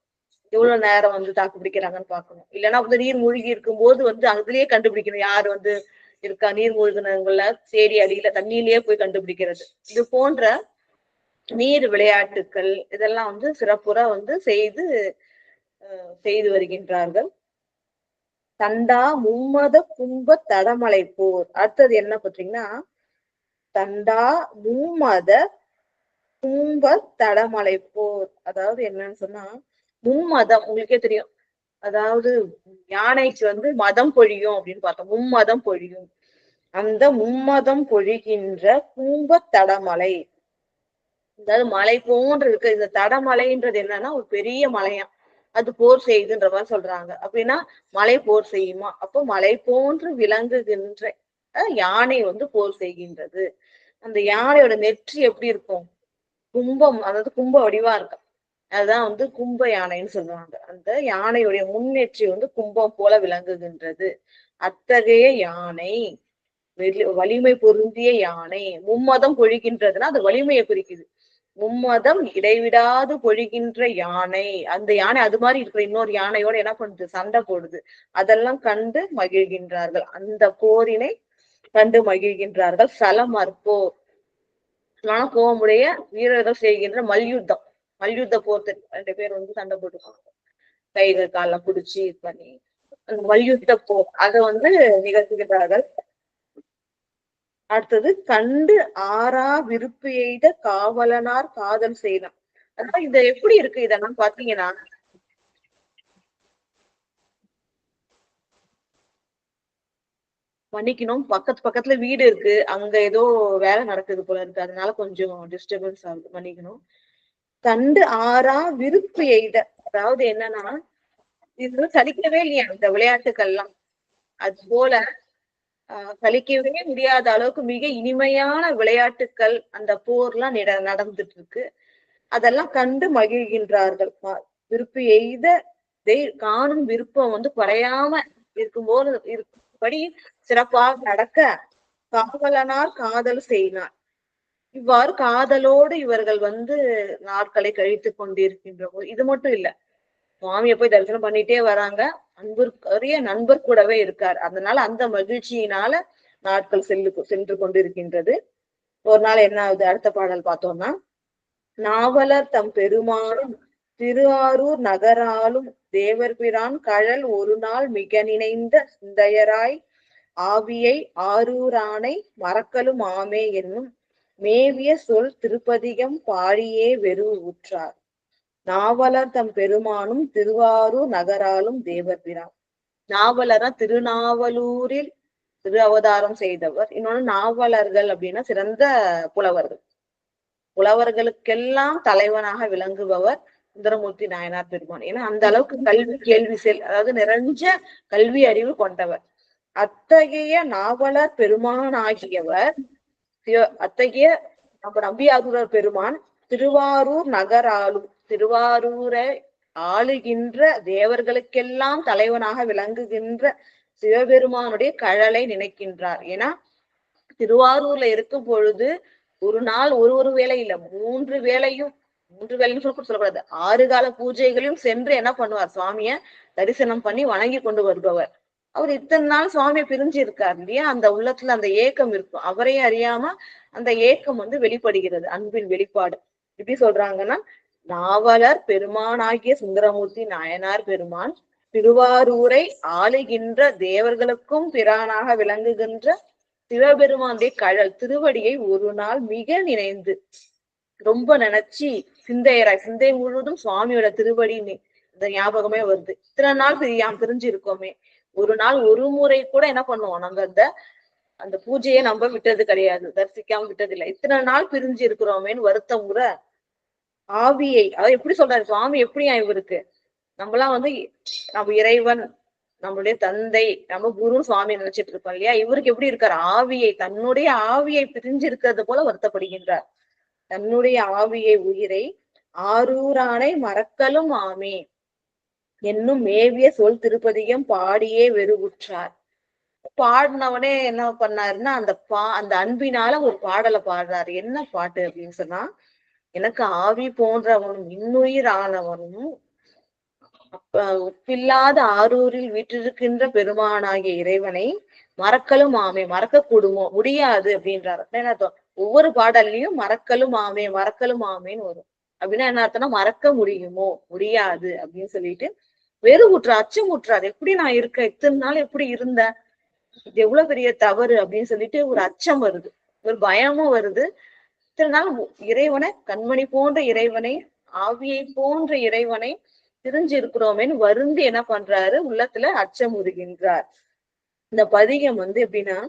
எவ்வளவு நேரம் வந்து தாக்கு பிடிக்கிறாங்கன்னு பாக்கணும். இல்லைன்னா வந்து நீர் மூழ்கி இருக்கும் போது வந்து அதுலயே கண்டுபிடிக்கணும் யாரு வந்து இருக்கா. நீர் மூழ்கினவங்கள தேடி அடியில தண்ணியிலேயே போய் கண்டுபிடிக்கிறது. இது போன்ற நீர் விளையாட்டுக்கள் இதெல்லாம் வந்து சிறப்புற வந்து செய்து வருகின்றார்கள். தண்டா மும்மத கும்ப தடமலை போர். அடுத்தது என்ன பாத்தீங்கன்னா தண்டா மும்மத கும்ப தடமலை போர். அதாவது என்னன்னு சொன்னா மும்மதம் உங்களுக்கே தெரியும். அதாவது யானைக்கு வந்து மதம் பொழியும் அப்படின்னு பார்த்தோம். மும்மதம் பொழியும். அந்த மும்மதம் பொழிகின்ற கும்ப தடமலை, அதாவது மலை போன்று இருக்கு. இந்த தடமலைன்றது என்னன்னா ஒரு பெரிய மலையா, அது போர் செய்யுதுன்ற மாதிரி சொல்றாங்க. அப்படின்னா மலை போர் செய்யுமா? அப்போ மலை போன்று விளங்குகின்ற யானை வந்து போர் செய்கின்றது. அந்த யானையோட நெற்றி எப்படி இருக்கும்? கும்பம், அதாவது கும்ப வடிவா இருக்கும். அதுதான் வந்து கும்ப யானைன்னு சொல்லுவாங்க. அந்த யானையுடைய முன்னேற்றி வந்து கும்பம் போல விளங்குகின்றது. அத்தகைய யானை வலிமை பொருந்திய யானை. மும்மதம் பொழிகின்றதுன்னா அது வலிமையை குறிக்குது. மும்மதம் இடைவிடாது பொழிகின்ற யானை. அந்த யானை அது மாதிரி இருக்கிற இன்னொரு யானையோட என்ன பண்ணுது? சண்டை போடுது. அதெல்லாம் கண்டு மகிழ்கின்றார்கள். அந்த போரினை கண்டு மகிழ்கின்றார்கள். சலமற்போர், கோபமுடைய வீரர்கள் செய்கின்ற மல்யுத்தம். மல்யுத்த போர் 2 பேர் வந்து சண்டை போட்டுப்பாங்க. கைகள் காலம் பிடிச்சி இது பண்ணி அந்த மல்யுத்த போர் அதை வந்து நிகழ்த்துகின்றார்கள். அடுத்தது கண்டு ஆறா விருப்பு எய்த காவலனார் காதல் செய்யலாம். அதான் இது எப்படி இருக்கு இதெல்லாம் பாத்தீங்கன்னா மன்னிக்கணும், பக்கத்துல வீடு இருக்கு. அங்க ஏதோ வேலை நடக்குது போல இருக்கு. அதனால கொஞ்சம் டிஸ்டர்பன்ஸ் ஆகுது, மன்னிக்கணும். கண்டு ஆறா விருப்பு எய்த, அதாவது என்னன்னா இது சலிக்கவே இல்லையா இந்த விளையாட்டுக்கள்லாம். அது போல சலிக்கவே முடியாத அளவுக்கு மிக இனிமையான விளையாட்டுக்கள் அந்த போர்லாம் நடந்துட்டு இருக்கு. அதெல்லாம் கண்டு மகிழ்கின்றார்கள். விருப்பு எய்த காணும் விருப்பம் வந்து குறையாம இருக்கும்போது இருக்கும்படி சிறப்பாக நடக்க காவலனார் காதல் செய்யினார். இவ்வாறு காதலோடு இவர்கள் வந்து நாட்களை கழித்து கொண்டிருக்கின்ற போது இது மட்டும் இல்ல, சுவாமியை போய் தரிசனம் பண்ணிட்டே வராங்க. அன்புக்குரிய நண்பர் கூடவே இருக்கார். அதனால அந்த மகிழ்ச்சியினால நாட்கள் சென்று கொண்டிருக்கின்றது. ஒரு நாள் என்ன ஆகுது? அடுத்த பாடல் பார்த்தோம்னா நாவலர் தம் பெருமானும் திருவாரூர் நகராலும் தேவர் பிரான் கழல் ஒரு நாள் மிக நினைந்த சிந்தையராய் ஆவியை ஆரூரானை மறக்கலும் ஆமே என்னும் மேவிய சொல் திருப்பதிகம் பாடியே வெறு ஊற்றார். நாவலர் தம் பெருமானும் திருவாரூர் நகராலும் தேவர் பிரான். நாவலரா திருநாவலூரில் திரு அவதாரம் செய்தவர். இன்னொன்னு நாவலர்கள் அப்படின்னா சிறந்த புலவர்கள். புலவர்களுக்கெல்லாம் தலைவனாக விளங்குபவர் சுந்தரமூர்த்தி நாயனார் பெருமான். ஏன்னா அந்த அளவுக்கு கல்வி கேள்வி அதாவது நிறைஞ்ச கல்வி அறிவு கொண்டவர். அத்தகைய நாவலர் பெருமான் ஆகியவர், அத்தகைய நம்ம நம்பியாரூரர் பெருமான் திருவாரூர் நகராலும், திருவாரூரை ஆளுகின்ற தேவர்களுக்கெல்லாம் தலைவனாக விளங்குகின்ற சிவபெருமானுடைய கழலை நினைக்கின்றார். ஏன்னா திருவாரூர்ல இருக்கும் பொழுது ஒரு நாள் ஒரு வேலை இல்ல, 3 வேளையும், 3 வேலைன்னு சொல்லக்கூடாது, 6 கால பூஜைகளையும் சென்று என்ன பண்ணுவார்? சுவாமிய தரிசனம் பண்ணி வணங்கி கொண்டு வருபவர். அவர் இத்தனை நாள் சுவாமியை பிரிஞ்சு இருக்காரு இல்லையா? அந்த உள்ளத்துல அந்த ஏக்கம் இருக்கும். அவரையே அறியாம அந்த ஏக்கம் வந்து வெளிப்படுகிறது, அன்பின் வெளிப்பாடு. எப்படி சொல்றாங்கன்னா, நாவலர் பெருமானாகிய சுந்தரமூர்த்தி நாயனார் பெருமான் திருவாரூரை ஆளுகின்ற தேவர்களுக்கும் பிரானாக விளங்குகின்ற சிவபெருமானுடைய கழல் திருவடியை ஒரு நாள் மிக நினைந்து, ரொம்ப நினைச்சு சிந்தை முழுவதும் சுவாமியோட திருவடி இந்த ஞாபகமே வருது. இத்தனை நாள் பிரிஞ்சு இருக்கோமே, ஒரு நாள் ஒரு முறை கூட என்ன பண்ணுவோம்? நாங்க அந்த அந்த பூஜையை நம்ம விட்டது கிடையாது, தரிசிக்காம விட்டது இல்லை. இத்தனை நாள் பிரிஞ்சு இருக்கிறோமேன்னு வருத்தம் கூட ஆவியை, அதாவது எப்படி சொல்றாரு சுவாமி, எப்படியா இவருக்கு நம்மலாம் வந்து நம்ம இறைவன், நம்மளுடைய தந்தை, நம்ம குரு சுவாமி நினைச்சிட்டு இருக்கோம் இல்லையா, இவருக்கு எப்படி இருக்காரு, ஆவியை, தன்னுடைய ஆவியை பிரிஞ்சு இருக்கிறது போல வருத்தப்படுகின்றார். தன்னுடைய ஆவியை, உயிரை ஆரூரானை மறக்கலும் ஆமே என்னும் மேவிய சொல் திருப்பதியும் பாடியே வெறுவுற்றார். பாடினவனே என்ன பண்ணாருன்னா அந்த அன்பினால ஒரு பாடலை பாடுறாரு. என்ன பாட்டு அப்படின்னு சொன்னா, எனக்கு ஆவி போன்றவனும் இன்னுயிர் ஆனவனும் ஒப்பில்லாத ஆரூரில் வீற்றிருக்கின்ற பெருமானாகிய இறைவனை மறக்கலும் ஆமே, மறக்க கூடுமோ, முடியாது அப்படின்றாரு. என்ன அர்த்தம், ஒவ்வொரு பாடல்லையும் மறக்கலும் ஆமே மறக்கலும் ஆமேன்னு வரும். அப்படின்னா என்ன அர்த்தம்னா, மறக்க முடியுமோ, முடியாது அப்படின்னு சொல்லிட்டு வெறுவுற்றார், அச்சமுற்றார். எப்படி நான் இருக்கேன், இத்தனை நாள் எப்படி இருந்தேன், இது எவ்வளவு பெரிய தவறு அப்படின்னு சொல்லிட்டு ஒரு அச்சம் வருது, ஒரு பயமும் வருது. இத்தனை நாள் இறைவனை, கண்மணி போன்ற இறைவனை, ஆவியை போன்ற இறைவனை பிரிஞ்சு இருக்கிறோமேன்னு வருந்தி என்ன பண்றாரு, உள்ளத்துல அச்சம் உருகின்றார். இந்த பதிகம் எப்படின்னா,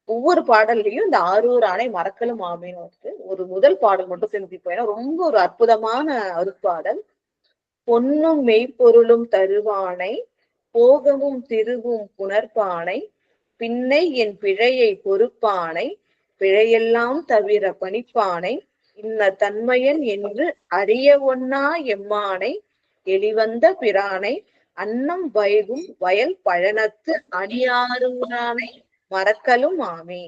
ஒவ்வொரு பாடல்லையும் இந்த ஆரூர் ஆணை மறக்கலும் ஆமேன்னு வந்து ஒரு முதல் பாடல் மட்டும் சிந்திப்போம். ஏன்னா ரொம்ப ஒரு அற்புதமான அருட்பாடல். பொன்னும் மெய்ப்பொருளும் தருவானை, போகமும் திருவும் புணர்ப்பானை, பின்னை என் பிழையை பொறுப்பானை, பிழையெல்லாம் தவிர பணிப்பானை, இன்ன தன்மையன் என்று அறிய ஒண்ணா எம்மானை, எளிவந்த பிரானை, அன்னம் வைகும் வயல் பழனத்து அணியாரூரானை மறக்கலும் ஆமே.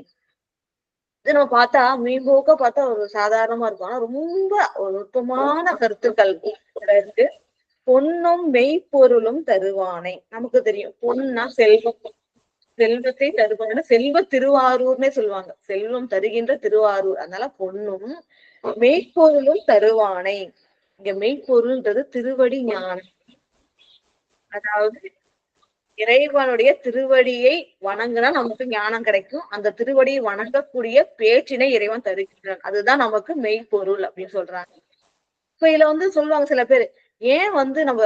இது நம்ம பார்த்தா மீன்போக்க பார்த்தா ஒரு சாதாரணமா இருக்கும், ஆனா ரொம்ப ஒரு நுட்பமான கருத்துக்கள் இருக்கு. பொன்னும் மெய்ப்பொருளும் தருவானை, நமக்கு தெரியும் பொன்னா செல்வம், செல்வத்தை தருவான செல்வ திருவாரூர்னே சொல்லுவாங்க, செல்வம் தருகின்ற திருவாரூர். அதனால பொன்னும் மெய்ப்பொருளும் தருவானை. இங்க மெய்ப்பொருள்ன்றது திருவடி ஞானம், அதாவது இறைவனுடைய திருவடியை வணங்குனா நமக்கு ஞானம் கிடைக்கும். அந்த திருவடியை வணங்கக்கூடிய பேச்சினை இறைவன் தருகின்றான், அதுதான் நமக்கு மெய்ப்பொருள் அப்படின்னு சொல்றாங்க. இப்ப இதுல சொல்லுவாங்க சில பேர், ஏன் நம்ம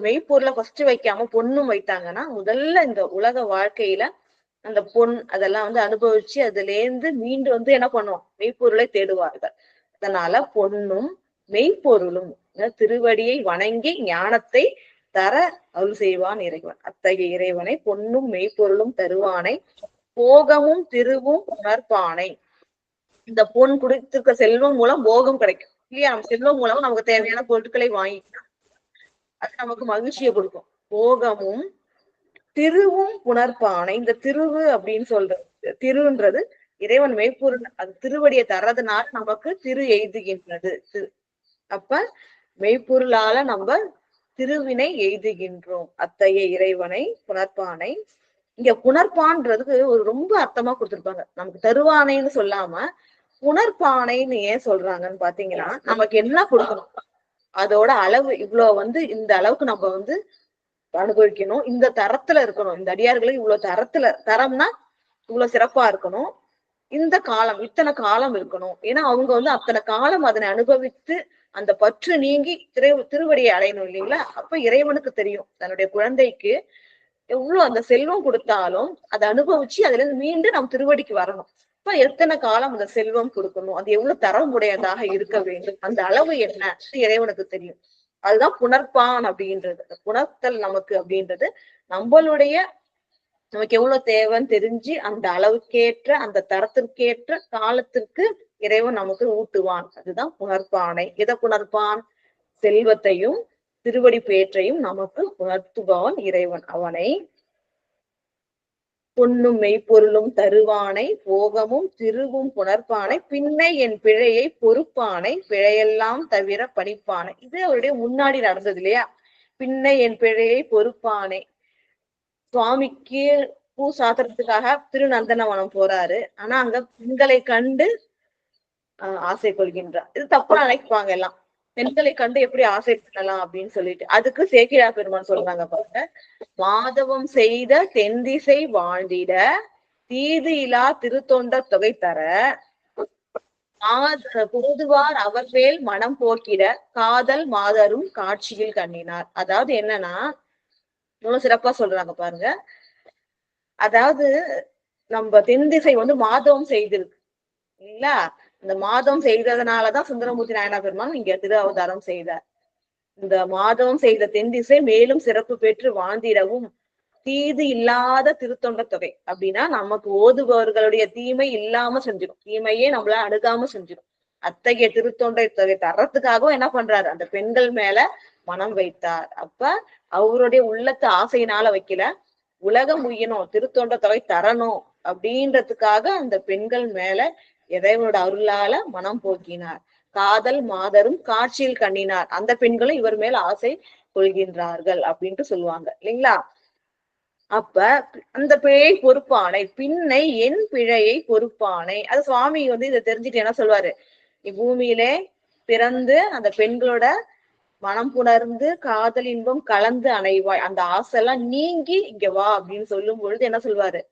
மெய்ப்பொருளை ஃபர்ஸ்ட் வைக்காம பொண்ணும் வைத்தாங்கன்னா, முதல்ல இந்த உலக வாழ்க்கையில அந்த பொன் அதெல்லாம் அனுபவிச்சு அதுல இருந்து மீண்டு என்ன பண்ணுவோம், மெய்ப்பொருளை தேடுவார்கள். அதனால பொன்னும் மெய்ப்பொருளும், திருவடியை வணங்கி ஞானத்தை தர அருள் செய்வான் இறைவன். அத்தகைய இறைவனை பொன்னும் மெய்ப்பொருளும் தருவானை, போகமும் திருவும் உணர்ப்பானை. இந்த பொன் குடித்திருக்க செல்வம் மூலம் போகம் கிடைக்கும் இல்லையா, நம்ம செல்வம் மூலமா நமக்கு தேவையான பொருட்களை வாங்கிக்கலாம், அது நமக்கு மகிழ்ச்சியை கொடுக்கும். போகமும் திருவும் புணர்ப்பானை, இந்த திருவு அப்படின்னு சொல்றது, திருன்றது இறைவன் மெய்ப்பொருள், அது திருவடியை தர்றதுனால நமக்கு திரு எய்துகின்றது. அப்ப மெய்ப்பொருளால நம்ம திருவினை எய்துகின்றோம். அத்தகைய இறைவனை புணர்ப்பானை. இங்க புணர்ப்பான்றதுக்கு ஒரு ரொம்ப அர்த்தமா கொடுத்திருப்பாங்க. நமக்கு தருவானைன்னு சொல்லாம புணர்ப்பானைன்னு ஏன் சொல்றாங்கன்னு பாத்தீங்கன்னா, நமக்கு என்ன கொடுக்கணும், அதோட அளவு இவ்வளவு இந்த அளவுக்கு நம்ம அனுபவிக்கணும், இந்த தரத்துல இருக்கணும், இந்த அடியார்களுக்கு இவ்வளவு தரத்துல, தரம்னா இவ்வளவு சிறப்பா இருக்கணும், இந்த காலம் இத்தனை காலம் இருக்கணும். ஏன்னா அவங்க அத்தனை காலம் அதனை அனுபவித்து அந்த பற்று நீங்கி திருவடியை அடையணும் இல்லைங்களா. அப்ப இறைவனுக்கு தெரியும் தன்னுடைய குழந்தைக்கு எவ்வளவு அந்த செல்வம் கொடுத்தாலும் அதை அனுபவிச்சு அதுல இருந்து மீண்டும் நம்ம திருவடிக்கு வரணும். இப்ப எத்தனை காலம் அந்த செல்வம் கொடுக்கணும், அது எவ்வளவு தரமுடையதாக இருக்க வேண்டும், அந்த அளவு என்ன இறைவனுக்கு தெரியும். அதுதான் புணர்ப்பான் அப்படின்றது. புணர்த்தல் நமக்கு அப்படின்றது நம்மளுடைய நமக்கு எவ்வளவு தேவைன்னு தெரிஞ்சு அந்த அளவுக்கேற்ற அந்த தரத்திற்கேற்ற காலத்திற்கு இறைவன் நமக்கு ஊட்டுவான். அதுதான் புணர்ப்பானை. எதை புணர்ப்பான், செல்வத்தையும் திருவடி பேற்றையும் நமக்கு உணர்த்துபவன் இறைவன். அவனை பொன்னும் மெய்ப்பொருளும் தருவானை, போகமும் திருவும் புணர்ப்பானை, பின்னை என் பிழையை பொறுப்பானை, பிழையெல்லாம் தவிர பணிப்பானை. இது அவருடைய முன்னாடி நடந்தது இல்லையா. பின்னை என் பிழையை பொறுப்பானை, சுவாமிக்கு பூ சாத்திரத்துக்காக திருநந்தனவனம் போறாரு. ஆனா அங்க பெண்களை கண்டு ஆசை கொள்கின்றார். இது தப்பா நினைப்பாங்க எல்லாம், பெண்களை கண்டு எப்படி ஆசை பண்ணலாம் அப்படின்னு சொல்லிட்டு. அதுக்கு சேக்கிழா பெருமான் சொல்றாங்க பாருங்க, மாதவம் செய்த தென்திசை வாழ்ந்திட தீது இலா திருத்தொண்ட தொகை தர பொதுவார் அவர் மேல் மனம் போக்கிட காதல் மாதரும் காட்சியில் கண்ணினார். அதாவது என்னன்னா, இவ்வளவு சிறப்பா சொல்றாங்க பாருங்க. அதாவது நம்ம தென் திசை வந்து மாதவம் செய்திருக்கு இல்லைங்களா? இந்த மாதம் செய்ததுனாலதான் சுந்தரமூர்த்தி நாயனார் பெருமான் இங்க திரு அவதாரம் செய்தார். இந்த மாதவம் செய்த தென் திசை மேலும் சிறப்பு பெற்று வாழ்ந்திடவும் தீது இல்லாத திருத்தொண்ட தொகை அப்படின்னா நமக்கு ஓதுபவர்களுடைய தீமை இல்லாம செஞ்சிடும், தீமையே நம்மள அணுகாம செஞ்சிடும். அத்தகைய திருத்தொண்டை தொகை தர்றதுக்காகவும் என்ன பண்றாரு, அந்த பெண்கள் மேல மனம் வைத்தார். அப்ப அவருடைய உள்ளத்து ஆசையினால வைக்கல, உலகம் உய்யணும், திருத்தொண்ட தொகை தரணும் அப்படின்றதுக்காக அந்த பெண்கள் மேல இறைவனோட அருளால மனம் போக்கினார். காதல் மாதரும் காட்சியில் கண்ணினார், அந்த பெண்களும் இவர் மேல் ஆசை கொள்கின்றார்கள் அப்படின்ட்டு சொல்லுவாங்க இல்லைங்களா? அப்ப அந்த பிழை பொறுப்பானை பின்னை என் பிழையை பொறுப்பானை. அது சுவாமி வந்து இதை தெரிஞ்சுட்டு என்ன சொல்வாரு, இப்பூமியிலே பிறந்து அந்த பெண்களோட மனம் புணர்ந்து காதல் இன்பம் கலந்து அணைவாய், அந்த ஆசை எல்லாம் நீங்கி இங்க வா அப்படின்னு சொல்லும் பொழுது என்ன சொல்வாரு,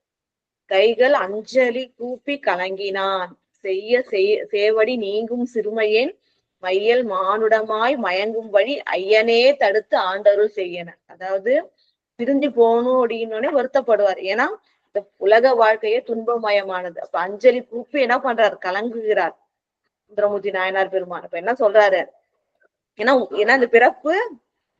கைகள் அஞ்சலி கூப்பி கலங்கினான், செய்ய சேவடி நீங்கும் சிறுமையேன் மையல் மானுடமாய் மயங்கும் வழி ஐயனே தடுத்து ஆண்டருள் செய்யன. அதாவது பிரிஞ்சு போகணும் அப்படின்னோடனே வருத்தப்படுவார். ஏன்னா இந்த உலக வாழ்க்கையே துன்பமயமானது. அப்ப அஞ்சலி கூப்பி என்ன பண்றாரு, கலங்குகிறார் சுந்தரமூர்த்தி நாயனார் பெருமான். அப்ப என்ன சொல்றாரு, ஏன்னா இந்த பிறப்பு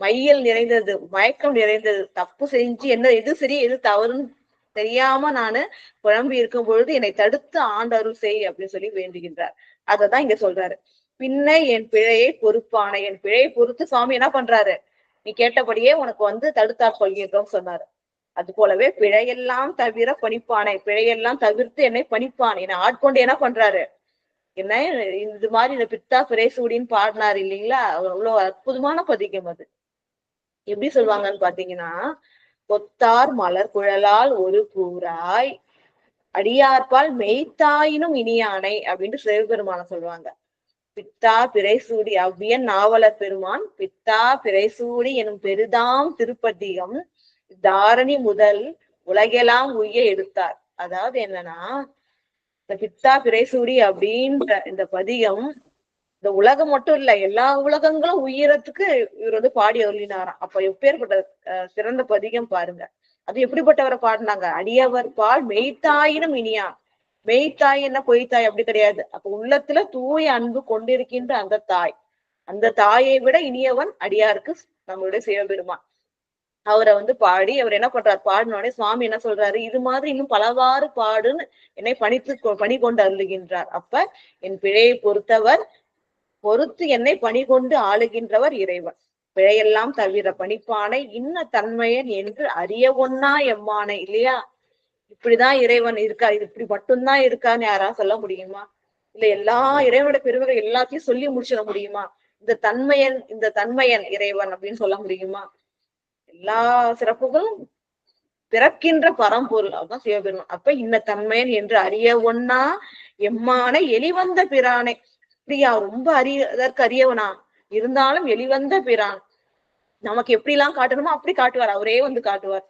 மையல் நிறைந்தது, மயக்கம் நிறைந்தது, தப்பு செஞ்சு என்ன எது சரி எது தவறுன்னு தெரியாம நானு குழம்பி இருக்கும் பொழுது என்னை தடுத்து ஆண்டருள் செய் அப்படின்னு சொல்லி வேண்டுகின்றார். அததான் இங்க சொல்றாரு, பின்ன என் பிழையை பொறுப்பான. என் பிழையை பொறுத்து சுவாமி என்ன பண்றாரு, நீ கேட்டபடியே உனக்கு வந்து தடுத்தாற் கொள்கின்றோம் சொன்னாரு. அது போலவே பிழையெல்லாம் தவிர பணிப்பானை, பிழையெல்லாம் தவிர்த்து என்னை பணிப்பான், என்னை ஆட்கொண்டு என்ன பண்றாரு, என்ன இது மாதிரி இந்த பித்தா பிரேசூடின்னு பாடினாரு இல்லைங்களா? அவ்வளவு அற்புதமான பதிகம் அது. எப்படி சொல்லுவாங்கன்னு பாத்தீங்கன்னா, கொத்தார் மலர் குழலால் ஒரு கூறாய் அடியார்பால் மெய்த்தாயினும் இனியானை அப்படின்ட்டு சிவபெருமான சொல்லுவாங்க. பித்தா பிறைசூடி அவ்வியன் நாவலர் பெருமான் பித்தா பிறைசூடி எனும் பெரிதாம் திருப்பதிகம் தாரணி முதல் உலகெல்லாம் உய்ய எடுத்தார். அதாவது என்னன்னா, இந்த பித்தா பிறைசூடி அப்படின்ற இந்த பதிகம் இந்த உலகம் மட்டும் இல்ல, எல்லா உலகங்களும் உயிரத்துக்கு இவர் வந்து பாடி அருளினாராம். அப்ப எப்பேற்பட்ட சிறந்த பதிகம் பாருங்க. அது எப்படிப்பட்டவரை பாடினாங்க, அடியவர் பால் மெய்த்தாயினும் இனியான். மெய்த்தாய் என்ன பொய்த்தாய் அப்படி கிடையாது. அப்ப உள்ளத்துல தூய அன்பு கொண்டிருக்கின்ற அந்த தாய், அந்த தாயை விட இனியவன் அடியாருக்கு நம்மளுடைய சிவபெருமான். அவரை வந்து பாடி அவர் என்ன பண்றாரு, பாடினோடனே சுவாமி என்ன சொல்றாரு, இது மாதிரி இன்னும் பலவாறு பாடுன்னு என்னை பணி கொண்டு அருளுகின்றார். அப்ப என் பிழையை பொறுத்து என்னை பணி கொண்டு ஆளுகின்றவர் இறைவன். பிழையெல்லாம் தவிர பணிப்பானை இன்ன தன்மையன் என்று அறிய ஒன்னா எம்மானை. இல்லையா? இப்படிதான் இறைவன் இருக்கா, இது இப்படி மட்டும்தான் இருக்கான்னு யாராவது சொல்ல முடியுமா? இல்ல எல்லா இறைவனோட பெருமைகள் எல்லாத்தையும் சொல்லி முடிச்சிட முடியுமா? இந்த தன்மையன் இறைவன் அப்படின்னு சொல்ல முடியுமா? எல்லா சிறப்புகளும் பிறக்கின்ற பரம்பொருள், அதுதான் சிவபெருமான். அப்ப இன்ன தன்மையன் என்று அறிய ஒன்னா எம்மானை எளிவந்த பிரானை. அப்படியா, ரொம்ப அதற்கு அறியவனா இருந்தாலும் எளிவந்த பிரான், நமக்கு எப்படி எல்லாம் காட்டணுமோ அப்படி காட்டுவார், அவரே வந்து காட்டுவார்.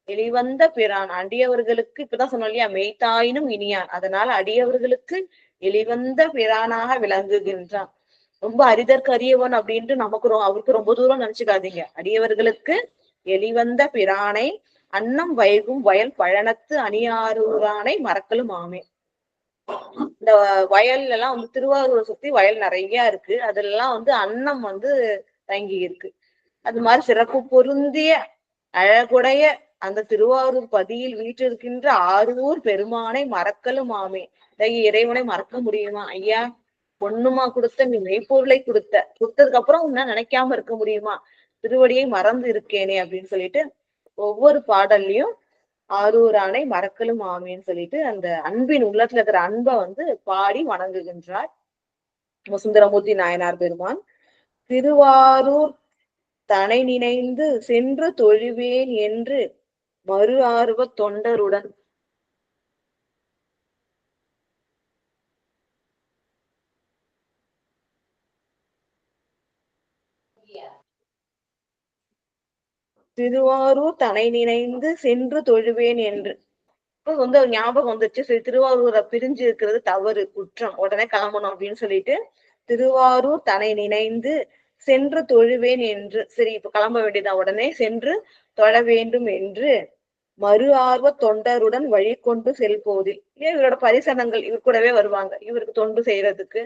எளிவந்த பிரான் அடியவர்களுக்கு, இப்பதான் சொன்னோம் இல்லையா, மெய்த்தாயினும் இனியான். அதனால அடியவர்களுக்கு எளிவந்த பிரானாக விளங்குகின்றான். ரொம்ப அரிதற்கு அறியவன் அப்படின்ட்டு நமக்கு அவருக்கு ரொம்ப தூரம் நினைச்சுக்காதீங்க. அடியவர்களுக்கு எளிவந்த பிரானை அன்னம் வைகும் வயல் பழனத்து அணியாரூரானை மறக்கலும் ஆமே. இந்த வயல்ல எல்லாம் வந்து திருவாரூரை சுத்தி வயல் நிறைய இருக்கு, அதெல்லாம் வந்து அன்னம் வந்து தங்கி இருக்கு. அது மாதிரி சிறப்பு பொருந்திய அழகுடைய அந்த திருவாரூர் பதியில் வீற்றிருக்கின்ற ஆரூர் பெருமானை மறக்கலும் ஆமே. இறைவனை மறக்க முடியுமா ஐயா? பொண்ணுமா கொடுத்த, நீ மெய்ப்பொருளை கொடுத்ததுக்கு அப்புறம் உன்ன நினைக்காம இருக்க முடியுமா? திருவடியை மறந்து இருக்கேனே அப்படின்னு சொல்லிட்டு ஒவ்வொரு பாடல்லையும் ஆரூரானை மறக்கலும் ஆமேன்னு சொல்லிட்டு அந்த அன்பின் உள்ளத்துல இருக்கிற அன்பை வந்து பாடி வணங்குகின்றார் சுந்தரமூர்த்தி நாயனார் பெருமான். திருவாரூர் தனை நினைந்து சென்று தொழுவேன் என்று மறு ஆர்வ தொண்டருடன் திருவாரூர் தனை நினைந்து சென்று தொழுவேன் என்று வந்து ஞாபகம் வந்துச்சு. சரி, திருவாரூரை பிரிஞ்சு இருக்கிறது தவறு, குற்றம், உடனே கிளம்பணும் அப்படின்னு சொல்லிட்டு திருவாரூர் தனை நினைந்து சென்று தொழுவேன் என்று, சரி இப்ப கிளம்ப வேண்டியதான், உடனே சென்று தொழ வேண்டும் என்று மறு ஆர்வ தொண்டருடன் வழி கொண்டு செல்போதில். ஏன் இவரோட பரிசனங்கள் இவர் கூடவே வருவாங்க, இவருக்கு தொண்டு செய்யறதுக்கு,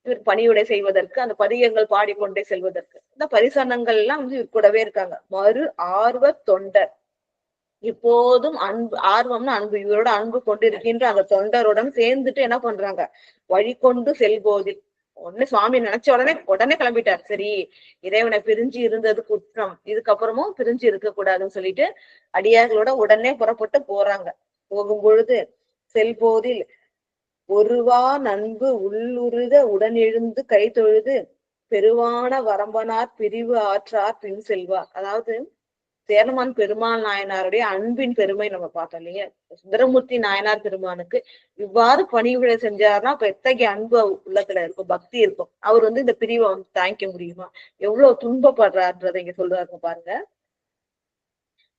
இவர் பணியுடை செய்வதற்கு, அந்த பதிகங்கள் பாடிக்கொண்டே செல்வதற்கு. இந்த பரிசனங்கள் எல்லாம் இவர் கூடவே இருக்காங்க. மறு ஆர்வ தொண்டர், இப்போதும் அன்பு, ஆர்வம்னு அன்பு, இவரோட அன்பு கொண்டு இருக்கின்ற அந்த தொண்டருடன் சேர்ந்துட்டு என்ன பண்றாங்க, வழி கொண்டு செல்போதில். உடனே சுவாமி நினைச்ச உடனே கிளம்பிட்டார். சரி, இறைவனை பிரிஞ்சு இருந்தது குற்றம், இதுக்கப்புறமும் பிரிஞ்சு இருக்க கூடாதுன்னு சொல்லிட்டு அடியார்களோட உடனே புறப்பட்டு போறாங்க. போகும் பொழுது செல்போதில் ஒருவா நண்பு உள்ளுருக உடன் எழுந்து கை தொழுது பெருவான வரம்பனார் பிரிவு ஆற்றார் பின் செல்வார். அதாவது சேரமான் பெருமாள் நாயனாருடைய அன்பின் பெருமை நம்ம பார்த்தோம் இல்லையா. சுந்தரமூர்த்தி நாயனார் பெருமானுக்கு இவ்வாறு பணிவிடை செஞ்சாருன்னா அப்ப எத்தகைய அன்பு உள்ளத்துல இருக்கும், பக்தி இருக்கும். அவர் இந்த பிரிவை தாங்கிக்க முடியுமா, எவ்வளவு துன்பப்படுறாருன்றதை இங்க சொல்றாரு பாருங்க.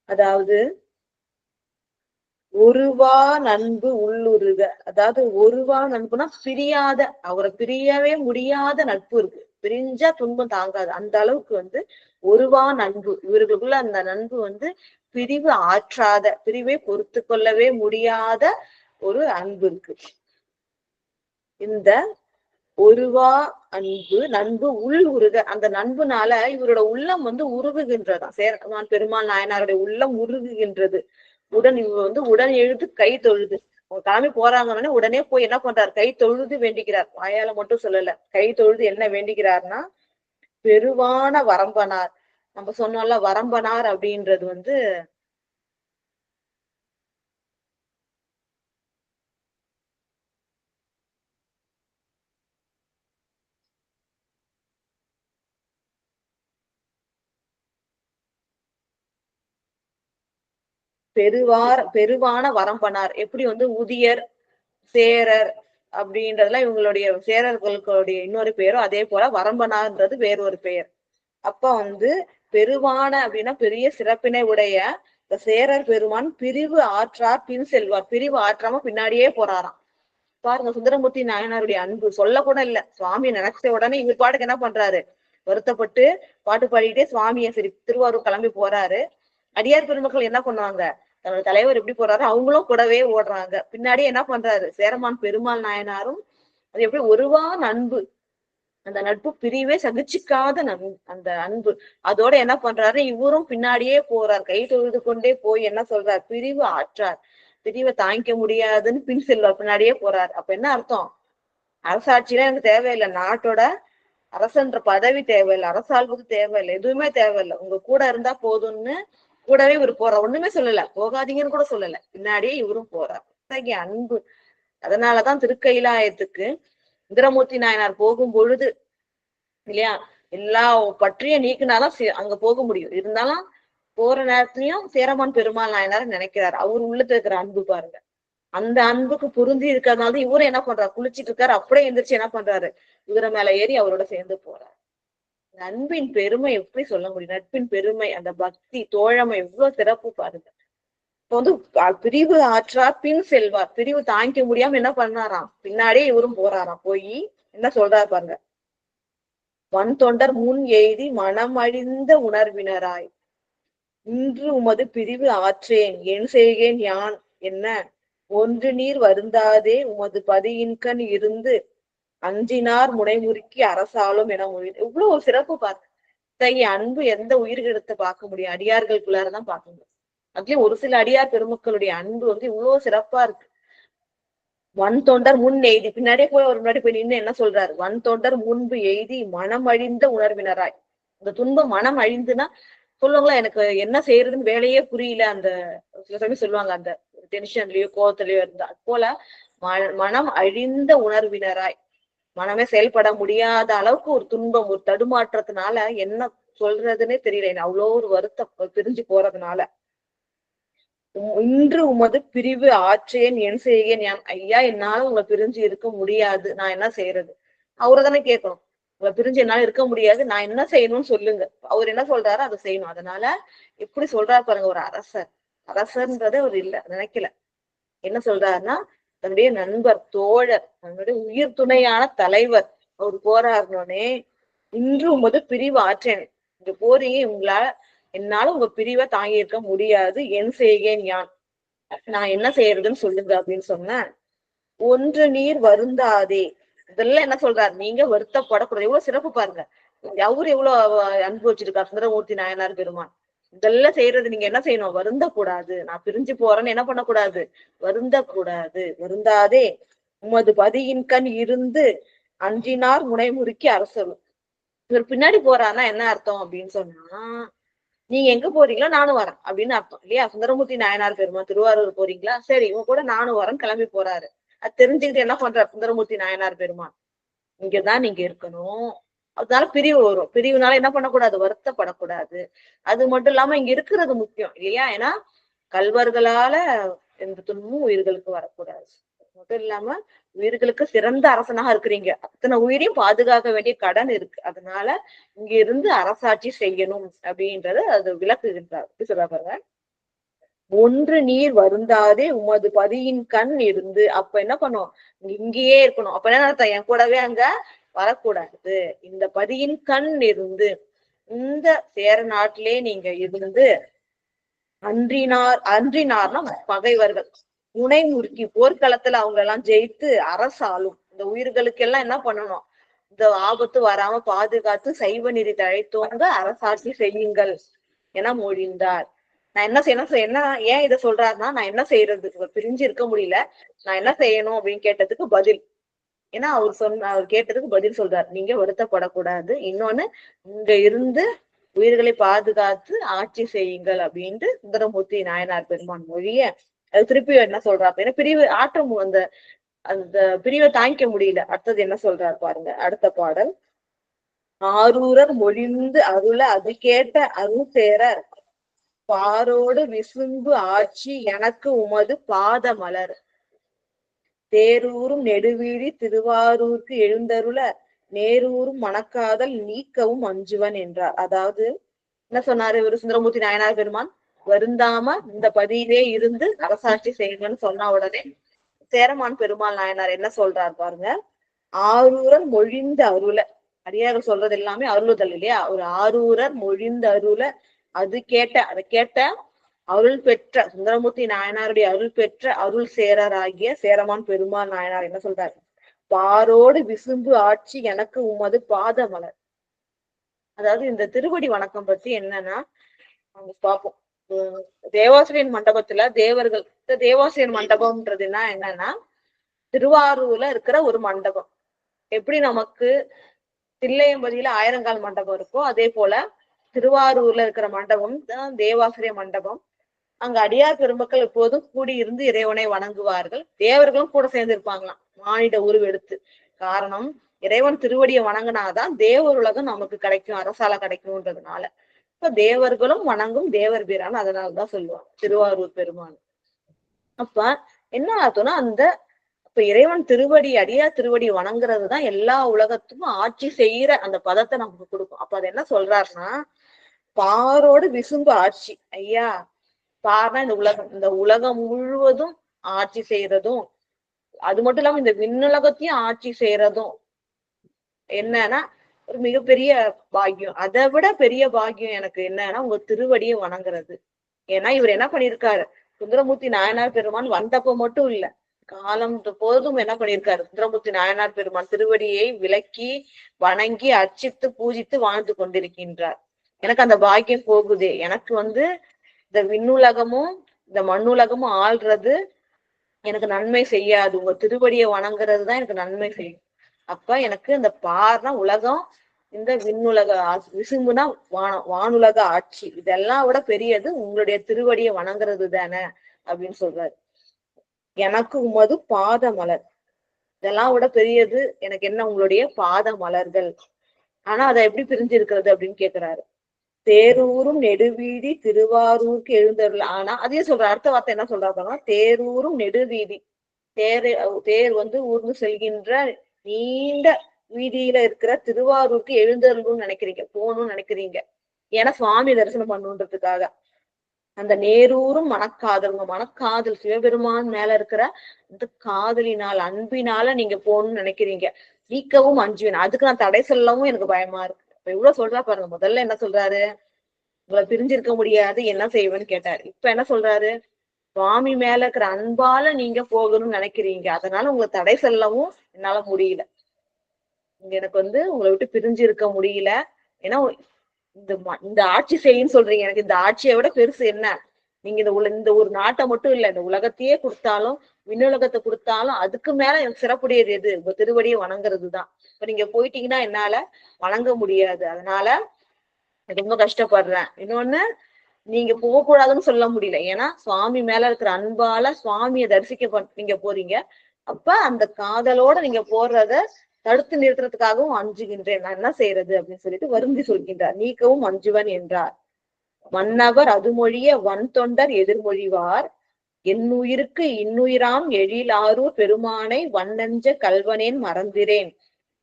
அதாவது ஒருவா நண்பு உள்ளுருக, அதாவது ஒருவா நண்புனா பிரியாத, அவரை பிரியவே முடியாத நட்பு இருக்கு, பிரிஞ்சா துன்பம் தாங்காது அந்த அளவுக்கு ஒருவா நண்பு, இவர்களுக்குள்ள அந்த நண்பு பிரிவு ஆற்றாத, பிரிவை பொறுத்து கொள்ளவே முடியாத ஒரு அன்பு இருக்கு. இந்த ஒருவா அன்பு நண்பு உள் உருக, அந்த நண்புனால இவரோட உள்ளம் உருகுகின்றதா, சேரமான் பெருமாள் நாயனாருடைய உள்ளம் உருகுகின்றது. உடன் எழுது கை தொழுது, அவங்க கிளம்பி போறாங்கன்னு உடனே போய் என்ன பண்றாரு, கை தொழுது வேண்டிக்கிறார். வாயால மட்டும் சொல்லல, கை தொழுது என்ன வேண்டிக்கிறார்னா, பெருவான வரம்பனார். நம்ம சொன்னோம்ல, வரம்பனார் அப்படின்றது பெருவான வரம்பனார். எப்படி உதியர், சேரர் அப்படின்றதுலாம் இவங்களுடைய சேரர்களுடைய இன்னொரு பெயரும், அதே போல வரம்பனார்ன்றது வேறொரு பெயர். அப்ப பெருவான அப்படின்னா பெரிய சிறப்பினை உடைய இந்த சேரர் பெருமான் பிரிவு ஆற்றார் பின் செல்வார். பிரிவு ஆற்றாம பின்னாடியே போறாராம். பாருங்க, சுந்தரமூர்த்தி நாயனாருடைய அன்பு சொல்ல கூட இல்ல. சுவாமியை நினைச்ச உடனே இவர் பாட்டுக்கு என்ன பண்றாரு, வருத்தப்பட்டு பாட்டு பாடிட்டே சுவாமியை சரி திருவாரூர் கிளம்பி போறாரு. அடியார் பெருமக்கள் என்ன பண்ணுவாங்க, தன்னோட தலைவர் எப்படி போறாரு அவங்களும் கூடவே ஓடுறாங்க. பின்னாடியே என்ன பண்றாரு, சேரமான் பெருமாள் நாயனாரும் அது எப்படி ஒருவா அன்பு, அந்த நட்பு பிரிவே சகிச்சுக்காத அந்த அன்பு, அதோட என்ன பண்றாரு, இவரும் பின்னாடியே போறார். கை தொழுது கொண்டே போய் என்ன சொல்றார், பிரிவு ஆற்றார், பிரிவை தாங்கிக்க முடியாதுன்னு பின் செல்வார், பின்னாடியே போறார். அப்ப என்ன அர்த்தம், அரசாட்சியெல்லாம் எனக்கு தேவையில்லை, நாட்டோட அரசன்ற பதவி தேவையில்லை, அரசாள்வது தேவையில்லை, எதுவுமே தேவையில்லை, உங்க கூட இருந்தா போதும்னு கூடவே இவர் போறார். ஒண்ணுமே சொல்லல, போகாதீங்கன்னு கூட சொல்லல, பின்னாடியே இவரும் போறார். அன்பு. அதனாலதான் திருக்கைலாயத்துக்கு சுந்தரமூர்த்தி நாயனார் போகும் பொழுது இல்லையா, எல்லா பற்றியும் நீக்கினாதான் அங்க போக முடியும். இருந்தாலும் போற நேரத்துலயும் சேரமான் பெருமாள் நாயனார் நினைக்கிறார். அவர் உள்ளத்துல இருக்கிற அன்பு பாருங்க, அந்த அன்புக்கு பொருந்தி இருக்கிறதுனால இவரும் என்ன பண்றாரு, குளிச்சிட்டு இருக்காரு, அப்படியே எந்திரிச்சு என்ன பண்றாரு, குதிரை மேல ஏறி அவரோட சேர்ந்து போறாரு. அன்பின் பெருமை எப்படி சொல்ல முடியும், நட்பின் பெருமை, அந்த பக்தி தோழமை எவ்வளவு சிறப்பு பாருங்க. இப்ப பிரிவு ஆற்றார் பின் செல்வார், பிரிவு தாங்கிக்க முடியாம என்ன பண்ணாராம், பின்னாடியே இவரும் போறாராம். போய் என்ன சொல்றாரு பாருங்க, வன் தொண்டர் முன் எய்தி மனம் அழிந்த உணர்வினராய் இன்று உமது பிரிவு ஆற்றேன் என் செய்கேன் யான் என்ன, ஒன்று நீர் வருந்தாதே உமது பதியின்கண் இருந்து அஞ்சினார் முனைமுறுக்கி அரசாலும் என உயிர். இவ்வளவு ஒரு சிறப்பு பார்க்க, இத்தகைய அன்பு எந்த உயிர்களிடத்தை பார்க்க முடியும், அடியார்களுக்குள்ளாரதான் பார்க்க முடியும். அதுலயும் ஒரு சில அடியார் பெருமக்களுடைய அன்பு இவ்வளவு சிறப்பா இருக்கு. வன் தொண்டர் முன் எய்தி, பின்னாடியே போய் ஒரு முன்னாடி போய் நின்று என்ன சொல்றாரு, வன் தொண்டர் முன்பு எய்தி மனம் அழிந்த உணர்வினராய். இந்த துன்பம் மனம் அழிந்துன்னா சொல்லுவாங்களா, எனக்கு என்ன செய்யறதுன்னு வேலையே புரியல, அந்த சில சமயம் சொல்லுவாங்க, அந்த டென்ஷன்லயோ கோவத்திலயோ இருந்தா போல மனம் அழிந்த உணர்வினராய், மனமே செயல்பட முடியாத அளவுக்கு ஒரு துன்பம், ஒரு தடுமாற்றத்தினால என்ன சொல்றதுன்னே தெரியல, அவ்வளோ ஒரு வருத்தம் பிரிஞ்சு போறதுனால. இன்று உமது பிரிவு ஆற்றேன் என் செய்கேன் யான். ஐயா, என்னால உங்களை பிரிஞ்சு இருக்க முடியாது, நான் என்ன செய்யறது, அவரை தானே கேட்கணும். உங்களை பிரிஞ்சு என்னால இருக்க முடியாது, நான் என்ன செய்யணும்னு சொல்லுங்க. அவர் என்ன சொல்றாரு அதை செய்யணும். அதனால எப்படி சொல்றாரு பாருங்க, ஒரு அரசர்ன்றதே ஒரு இல்ல நினைக்கல. என்ன சொல்றாருன்னா, தன்னுடைய நண்பர், தோழர், தன்னுடைய உயிர் துணையான தலைவர் அவர் போராடினோடனே, இன்று உமது பிரிவு ஆற்றேன், இங்க போறீங்க, உங்களால என்னால உங்க பிரிவை தாங்கி இருக்க முடியாது, என் செய்கேன் யான், நான் என்ன செய்யறதுன்னு சொல்லுங்க அப்படின்னு சொன்னேன். ஒன்று நீர் வருந்தாதே, இதெல்லாம் என்ன சொல்றாரு, நீங்க வருத்தப்படக்கூடாது. எவ்வளவு சிறப்பு பாருங்க, அவரு எவ்வளவு அனுபவிச்சிருக்காரு சுந்தரமூர்த்தி நாயனார் பெருமான். இதெல்லாம் செய்யறது நீங்க என்ன செய்யணும், வருந்த கூடாது. நான் பிரிஞ்சு போறேன்னு என்ன பண்ணக்கூடாது, வருந்த கூடாது. வருந்தாதே உமது பதியின் கண் இருந்து அன்றினார் முனைமுறுக்கி அரசரும். இவர் பின்னாடி போறாருன்னா என்ன அர்த்தம் அப்படின்னு சொன்னா, நீங்க எங்க போறீங்களோ நானும் வரேன் அப்படின்னு அர்த்தம் இல்லையா. சுந்தரமூர்த்தி நாயனார் பெருமான் திருவாரூர் போறீங்களா, சரி இவங்க கூட நானும் வரேன் கிளம்பி போறாரு. அது தெரிஞ்சுக்கிட்டு என்ன பண்றாரு சுந்தரமூர்த்தி நாயனார் பெருமான், இங்கதான் நீங்க இருக்கணும். அதனால பிரிவு வரும், பிரிவுனால என்ன பண்ணக்கூடாது, வருத்தப்படக்கூடாது. அது மட்டும் இல்லாம இங்க இருக்கிறது முக்கியம் இல்லையா. ஏன்னா கல்வர்களால எந்த துன்பமும் உயிர்களுக்கு வரக்கூடாது. மட்டும் இல்லாம உயிர்களுக்கு சிறந்த அரசனாக இருக்கிறீங்க, அத்தனை உயிரையும் பாதுகாக்க வேண்டிய கடன் இருக்கு. அதனால இங்க இருந்து அரசாட்சி செய்யணும் அப்படின்றது அது விளக்குகின்றார். சொல்றாங்க, ஒன்று நீர் வருந்தாதே உமது பதியின் கண் இருந்து. அப்ப என்ன பண்ணும், இங்கேயே இருக்கணும். அப்ப என்ன அர்த்தம், என் கூடவே அங்க வரக்கூடாது. இந்த பதியின் கண் இருந்து, இந்த சேர நாட்டிலே நீங்க இருந்து அன்றினார்னா பகைவர்கள் முனை முறுக்கி போர்க்களத்துல அவங்க எல்லாம் ஜெயித்து அரசாலும் இந்த உயிர்களுக்கு எல்லாம் என்ன பண்ணணும், இந்த ஆபத்து வராம பாதுகாத்து சைவ நெறி தழைத்தோங்க அரசாட்சி செய்யுங்கள் என மொழிந்தார். நான் என்ன செய்யணும், என்ன ஏன் இதை சொல்றாருன்னா, நான் என்ன செய்யறது, பிரிஞ்சு இருக்க முடியல, நான் என்ன செய்யணும் அப்படின்னு கேட்டதுக்கு பதில். ஏன்னா அவர் கேட்டதுக்கு பதில் சொல்றாரு, நீங்க வருத்தப்படக்கூடாது, இன்னொன்னு இங்க இருந்து உயிர்களை பாதுகாத்து ஆட்சி செய்யுங்கள் அப்படின்ட்டு சுந்தரமூர்த்தி நாயனார் பெருமான் மொழிய அது திருப்பி என்ன சொல்றா அப்படின்னா, பிரிவு ஆட்டம் அந்த அந்த பிரிவை தாங்கிக்க முடியல. அடுத்தது என்ன சொல்றாரு பாருங்க, அடுத்த பாடல். ஆரூரர் மொழிந்து அருள அது கேட்ட அருள் சேர பாரோடு விசும்பு ஆட்சி எனக்கு உமது பாத மலர். தேரூரும் நெடுவீழி திருவாரூருக்கு எழுந்தருள நேரூரும் மணக்காதல் நீக்கவும் அஞ்சுவன் என்றார். அதாவது என்ன சொன்னாரு இவரு சுந்தரமூர்த்தி நாயனார் பெருமான், வருந்தாம இந்த பதியிலே இருந்து அரசாட்சி செய்யுங்கன்னு சொன்ன உடனே சேரமான் பெருமாள் நாயனார் என்ன சொல்றாரு பாருங்க, ஆரூரர் மொழிந்த அருள, அடியார்கள் சொல்றது எல்லாமே அருளுதல் இல்லையா. ஒரு ஆரூரர் மொழிந்த அருள அது கேட்ட, அதை கேட்ட அருள் பெற்ற சுந்தரமூர்த்தி நாயனாருடைய அருள் பெற்ற அருள் சேரராகிய சேரமான் பெருமாள் நாயனார் என்ன சொல்றாரு, பாரோடு விசும்பு ஆட்சி எனக்கு உமது பாத மலர். அதாவது இந்த திருவடி வணக்கம் பத்தி என்னன்னா அவங்க பார்ப்போம். தேவாசிரியர் மண்டபத்துல தேவர்கள், தேவாசிரியர் மண்டபம்ன்றதுன்னா என்னன்னா திருவாரூர்ல இருக்கிற ஒரு மண்டபம். எப்படி நமக்கு தில்லையம்பதியில ஆயிரங்கால் மண்டபம் இருக்கோ அதே போல திருவாரூர்ல இருக்கிற மண்டபம் தான் தேவாசிரியர் மண்டபம். அங்க அடியார் பெருமக்கள் எப்போதும் கூடியிருந்து இறைவனை வணங்குவார்கள். தேவர்களும் கூட சேர்ந்து இருப்பாங்களாம் மானிட உருவெடுத்து. காரணம், இறைவன் திருவடியை வணங்கினாதான் தேவர் உலகம் நமக்கு கிடைக்கும், அரசால கிடைக்கும்ன்றதுனால. இப்ப தேவர்களும் வணங்கும் தேவர் பீரான், அதனாலதான் சொல்லுவாங்க திருவாரூர் பெருமான். அப்ப என்ன ஆகும்னா, அந்த இப்ப இறைவன் திருவடி அடியார் திருவடி வணங்குறதுதான் எல்லா உலகத்துக்கும் ஆட்சி செய்யற அந்த பதத்தை நமக்கு கொடுக்கும். அப்ப அது என்ன சொல்றாருன்னா, பாரோடு விசும்பு ஆட்சி. ஐயா பாருனா இந்த உலகம் முழுவதும் ஆட்சி செய்யறதும், அது மட்டும் இல்லாம இந்த விண்ணுலகத்தையும் ஆட்சி செய்யறதும் என்னன்னா ஒரு மிகப்பெரிய பாக்கியம். அதை விட பெரிய பாக்கியம் எனக்கு என்னன்னா உங்க திருவடியை வணங்குறது. ஏன்னா இவர் என்ன பண்ணிருக்காரு, சுந்தரமூர்த்தி நாயனார் பெருமான் வந்தப்ப மட்டும் இல்ல, காலம் போதும் என்ன பண்ணிருக்காரு, சுந்தரமூர்த்தி நாயனார் பெருமான் திருவடியை விலக்கி வணங்கி அர்ச்சித்து பூஜித்து வாழ்ந்து கொண்டிருக்கின்றார். எனக்கு அந்த பாக்கியம் போகுதே, எனக்கு இந்த விண்ணுலகமும் இந்த மண்ணுலகமும் ஆள்றது எனக்கு நன்மை செய்யாது, உங்க திருவடியை வணங்குறதுதான் எனக்கு நன்மை செய்யும். அப்ப எனக்கு இந்த பார்னா உலகம், இந்த விண்ணுலக விசும்புனா வானுலக ஆட்சி, இதெல்லாம் விட பெரியது உங்களுடைய திருவடியை வணங்குறது தானே அப்படின்னு சொல்றாரு. எனக்கு உமது பாத மலர், இதெல்லாம் விட பெரியது எனக்கு என்ன, உங்களுடைய பாத மலர்கள். ஆனா அதை எப்படி பிரிஞ்சு இருக்கிறது அப்படின்னு கேக்குறாரு. தேரூரும் நெடுவீதி திருவாரூருக்கு எழுந்தருள். ஆனா அதையும் சொல்ற, அடுத்த வார்த்தை என்ன சொல்றாங்கன்னா, தேரூரும் நெடுவீதி, தேர் ஊர்ந்து செல்கின்ற நீண்ட வீதியில இருக்கிற திருவாரூருக்கு எழுந்தருள்னு நினைக்கிறீங்க, போகணும்னு நினைக்கிறீங்க. ஏன்னா சுவாமி தரிசனம் பண்ணுன்றதுக்காக. அந்த நேரூரும் மனக்காதல், உங்க மனக்காதல் சிவபெருமான் மேல இருக்கிற இந்த காதலினால் அன்பினால நீங்க போகணும்னு நினைக்கிறீங்க. நீக்கவும் அஞ்சுவேன், அதுக்கு நான் தடை சொல்லவும் எனக்கு பயமா இருக்கு. இப்ப இவ்வளவு சொல்றா பாருங்க. முதல்ல என்ன சொல்றாரு, உங்களை பிரிஞ்சிருக்க முடியாது, என்ன செய்வேன்னு கேட்டாரு. இப்ப என்ன சொல்றாரு? சுவாமி மேல இருக்கிற அன்பால நீங்க போகணும்னு நினைக்கிறீங்க, அதனால உங்களை தடை சொல்லவும் என்னால முடியல. எனக்கு உங்களை விட்டு பிரிஞ்சு இருக்க முடியல. ஏன்னா இந்த ஆட்சி செய்யுன்னு சொல்றீங்க, எனக்கு இந்த ஆட்சியை விட பெருசு என்ன? நீங்க இந்த ஒரு நாட்டை மட்டும் இல்ல, இந்த உலகத்தையே கொடுத்தாலும், விண்ணுலகத்தை கொடுத்தாலும் அதுக்கு மேல எனக்கு சிறப்புடையது எது? உங்க திருவடியை வணங்குறதுதான். இப்ப நீங்க போயிட்டீங்கன்னா என்னால வணங்க முடியாது, அதனால ரொம்ப கஷ்டப்படுறேன். இன்னொன்னு, நீங்க போகக்கூடாதுன்னு சொல்ல முடியல, ஏன்னா சுவாமி மேல இருக்கிற அன்பால சுவாமியை தரிசிக்க நீங்க போறீங்க. அப்ப அந்த காதலோட நீங்க போறத தடுத்து நிறுத்துறதுக்காகவும் அஞ்சுகின்றேன், நான் என்ன செய்யறது அப்படின்னு சொல்லிட்டு வருந்தி சொல்கின்றார். நீக்கவும் அஞ்சுவன் என்றார். மன்னவர் அதுமொழிய வன் தொண்டர் எதிர்மொழிவார், என்னுயிருக்கு இன்னுயிராம் எழிலாரூர் பெருமானை வண்ணஞ்ச கல்வனேன் மறந்திரேன்,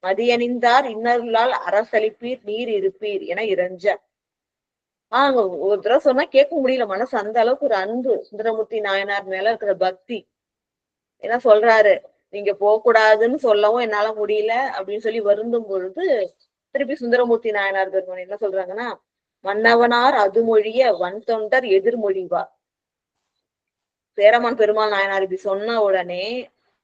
மதியணிந்தார் இன்னருளால் அரசளிப்பீர் நீர் இருப்பீர் என இறைஞ்ச. ஒரு தடவை சொன்னா கேட்க முடியல, மனசு அந்த அளவுக்கு ஒரு அன்பு சுந்தரமூர்த்தி நாயனார் மேல இருக்கிற பக்தி. என்ன சொல்றாரு? நீங்க போக கூடாதுன்னு சொல்லவும் என்னால முடியல அப்படின்னு சொல்லி வருந்தும் பொழுது திருப்பி சுந்தரமூர்த்தி நாயனார் பெருமான் என்ன சொல்றாங்கன்னா, மன்னவனார் அதுமொழிய வன் தொண்டர் எதிர்மொழிவார். சேரமான் பெருமாள் நாயனார் இப்படி சொன்ன உடனே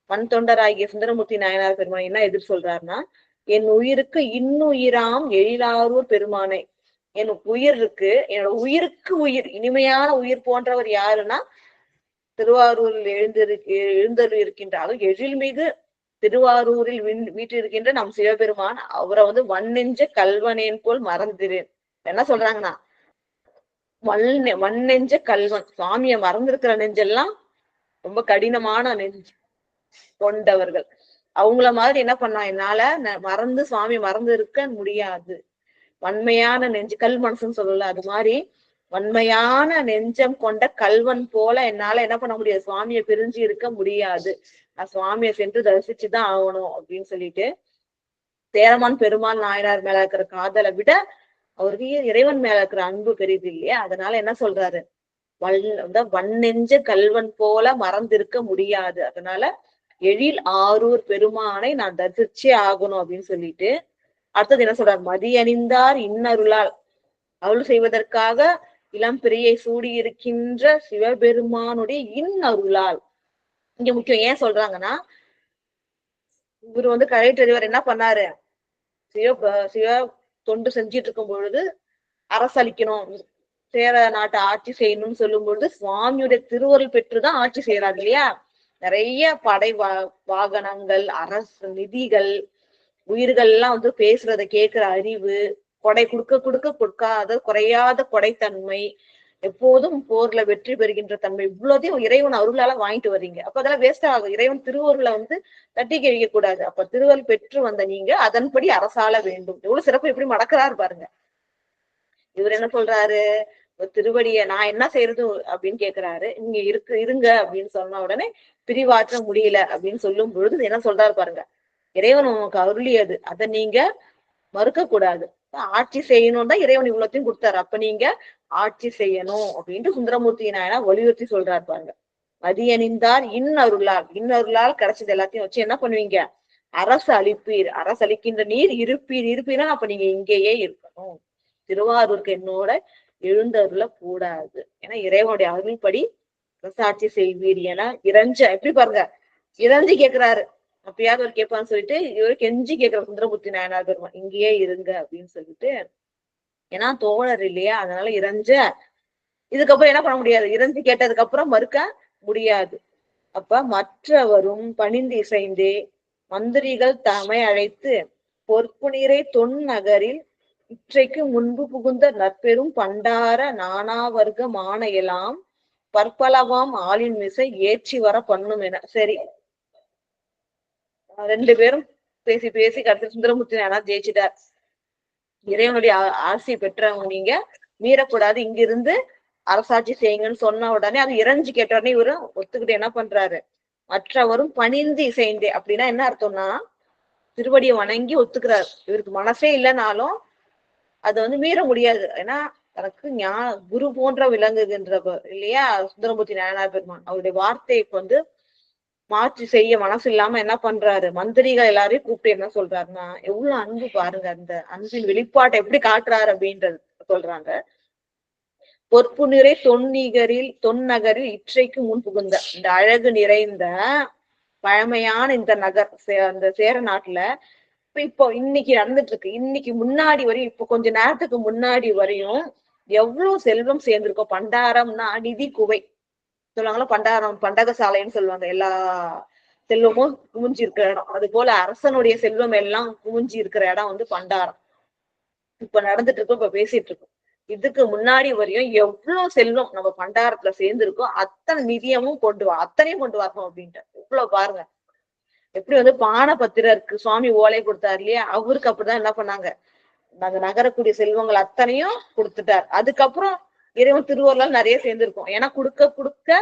வன் தொண்டர் ஆகிய சுந்தரமூர்த்தி நாயனார் பெருமான் என்ன எதிர் சொல்றாருன்னா, என் உயிருக்கு இன்னுயிராம் எழிலாரூர் பெருமானை, என் உயிர் இருக்கு, என்னோட உயிருக்கு உயிர், இனிமையான உயிர் போன்றவர் யாருன்னா திருவாரூரில் எழுந்தருள் இருக்கின்றாலும் எழில்மிகு திருவாரூரில் வீட்டிருக்கின்ற நம் சிவபெருமான், அவரை வன்னெஞ்ச கல்வனேன் போல் மறந்துறேன். என்ன சொல்றாங்கன்னா, வன்னெஞ்ச கல்வன், சுவாமிய மறந்திருக்கிற நெஞ்செல்லாம் ரொம்ப கடினமான நெஞ்சு கொண்டவர்கள். அவங்கள மாதிரி என்ன பண்ணா என்னால மறந்து சுவாமி மறந்து இருக்க முடியாது. வன்மையான நெஞ்சு, கல் மனசுன்னு சொல்லல, அது மாதிரி வன்மையான நெஞ்சம் கொண்ட கல்வன் போல என்னால என்ன பண்ண முடியாது, சுவாமியை பிரிஞ்சு இருக்க முடியாது, நான் சுவாமியை சென்று தரிசிச்சுதான் ஆகணும் அப்படின்னு சொல்லிட்டு சேரமான் பெருமாள் நாயனார் மேல இருக்கிற காதலை விட அவருக்கு இறைவன் மேல இருக்கிற அன்பு பெரிது இல்லையா? அதனால என்ன சொல்றாரு, வன்னெஞ்ச கல்வன் போல மறந்திருக்க முடியாது, அதனால எழில் ஆரூர் பெருமானை நான் தரிசிச்சே ஆகணும் அப்படின்னு சொல்லிட்டு அடுத்தது என்ன சொல்றார், மதியணிந்தார் இன்னருளால், அருள் செய்வதற்காக இளம் பிறையை சூடி இருக்கின்ற சிவபெருமானுடைய இன்னருளால். இங்க முக்கியம், ஏன் சொல்றாங்கன்னா, இவர் கழைத்தறிவர் என்ன பண்ணாரு, சிவ தொண்டு செஞ்சிட்டு இருக்கும் பொழுது அரசளிக்கணும், சேர நாட்டை ஆட்சி செய்யணும்னு சொல்லும் பொழுது சுவாமியுடைய திருவருள் பெற்றுதான் ஆட்சி செய்யறாரு இல்லையா? நிறைய படை வாகனங்கள், அரசு நிதிகள், உயிர்கள் எல்லாம் பேசுறத கேட்கிற அறிவு, கொடை கொடுக்காத குறையாத கொடைத்தன்மை, எப்போதும் போர்ல வெற்றி பெறுகின்ற தன்மை, இவ்வளோதையும் இறைவன் அருளால வாங்கிட்டு வர்றீங்க. அப்ப அதெல்லாம் வேஸ்ட் ஆகும். இறைவன் திருவருளை தட்டி கழிக்க கூடாது. அப்ப திருவருள் பெற்று வந்த நீங்க அதன்படி அரசாள வேண்டும். எவ்வளவு சிறப்பு, எப்படி மடக்கிறாரு பாருங்க. இவர் என்ன சொல்றாரு, திருவடிய நான் என்ன செய்யறது அப்படின்னு கேக்குறாரு. நீங்க இருங்க அப்படின்னு சொன்ன உடனே பிரிவாற்ற முடியல அப்படின்னு சொல்லும் பொழுது என்ன சொல்றாரு பாருங்க, இறைவன் உனக்கு அருளியது, அதை நீங்க மறுக்க கூடாது, ஆட்சி செய்யணும் தான் இறைவன் இவ்வளத்தையும் கொடுத்தாரு, அப்ப நீங்க ஆட்சி செய்யணும் அப்படின்ட்டு சுந்தரமூர்த்தி நாயனா வலியுறுத்தி சொல்றாரு பாருங்க. மதியணிந்தார் இன்னருளால் கிடைச்சது எல்லாத்தையும் வச்சு என்ன பண்ணுவீங்க, அரசு அளிப்பீர், அரசு அளிக்கின்ற நீர் இருப்பீர்னா அப்ப நீங்க இங்கேயே இருக்கணும், திருவாரூருக்கு என்னோட எழுந்தருள கூடாது, ஏன்னா இறைவனுடைய அருள்படி அரசாட்சி செய்வீர் என இறைஞ்ச. எப்படி பாருங்க, இறைஞ்சி கேக்குறாரு, அப்பயாவது ஒரு கேட்பான்னு சொல்லிட்டு இவரு கெஞ்சி கேட்கிற சுந்தரமூர்த்தி நாயனார் பெருமான், இங்கேயே இருங்க அப்படின்னு சொல்லிட்டு. ஏன்னா தோழர் இல்லையா, அதனால இறைஞ்ச. இதுக்கப்புறம் என்ன பண்ண முடியாது, இறைஞ்சி கேட்டதுக்கு அப்புறம் மறுக்க முடியாது. அப்ப மற்றவரும் பணிந்து இசைந்தே மந்திரிகள் தமை அழைத்து பொற்பு நீரை தொன் நகரில் இற்றைக்கு முன்பு புகுந்த நற்பெரும் பண்டார நானாவர்க்க மானையெல்லாம் பற்பலவாம் ஆளின் மிசை ஏற்றி வர பண்ணும் என. சரி, ரெண்டு பேரும் பேசி கடைசி சுந்தரமூர்த்தி நாயனார் ஜெயிச்சிட்டார். இறைவனுடைய ஆசை பெற்றவங்க நீங்க மீறக்கூடாது, இங்கிருந்து அரசாட்சி செய்யுங்கன்னு சொன்ன உடனே அது இறைஞ்சி கேட்ட உடனே இவரு ஒத்துக்கிட்டு என்ன பண்றாரு, மற்றவரும் பணிந்து இசைந்தே அப்படின்னா என்ன அர்த்தம்னா திருவடியை வணங்கி ஒத்துக்கிறாரு. இவருக்கு மனசே இல்லைனாலும் அதை மீற முடியாது, ஏன்னா தனக்கு குரு போன்ற விளங்குகின்ற இல்லையா சுந்தரமூர்த்தி நாயனார் பெருமான், அவருடைய வார்த்தைக்கு மாற்றி செய்ய மனசு இல்லாம என்ன பண்றாரு, மந்திரிகள் எல்லாரையும் கூப்பிட்டு என்ன சொல்றாருன்னா, எவ்வளவு அன்பு பாருங்க, அந்த அன்பின் வெளிப்பாட்டை எப்படி காட்டுறாரு அப்படின்றது சொல்றாங்க. பொற்பு நிறை தொன்னகரில் இற்றைக்கு முன் புகுந்த இந்த அழகு நிறைந்த பழமையான இந்த நகர் அந்த சேர நாட்டுல இப்போ இன்னைக்கு நடந்துட்டு இருக்கு. இன்னைக்கு முன்னாடி வரையும், இப்போ கொஞ்ச நேரத்துக்கு முன்னாடி வரையும் எவ்வளவு செல்வம் சேர்ந்திருக்கோம். பண்டாரம்னா நிதி குவை சொல்லுவாங்களா, பண்டாரம் பண்டக சாலைன்னு சொல்லுவாங்க. எல்லா செல்வமும் குமிஞ்சி இருக்கிற இடம். அது போல அரசனுடைய செல்வம் எல்லாம் குமிஞ்சி இருக்கிற இடம் வந்து பண்டாரம். இப்ப நடந்துட்டு இருக்கோம், இப்ப பேசிட்டு இருக்கோம். இதுக்கு முன்னாடி வரையும் எவ்வளவு செல்வம் நம்ம பண்டாரத்துல சேர்ந்திருக்கோம். அத்தனை நிதியமும் அத்தனையும் கொண்டு வரணும் அப்படின்ட்டு இவ்வளவு பாருங்க. எப்படி வந்து பானபத்திரருக்கு சுவாமி ஓலை கொடுத்தாரு இல்லையா, அவருக்கு அப்படிதான் என்ன பண்ணாங்க, அந்த நகரக்கூடிய செல்வங்கள் அத்தனையும் கொடுத்துட்டார். அதுக்கப்புறம் இறைவன் திருவருளால் நிறைய சேர்ந்திருக்கும். ஏன்னா கொடுக்க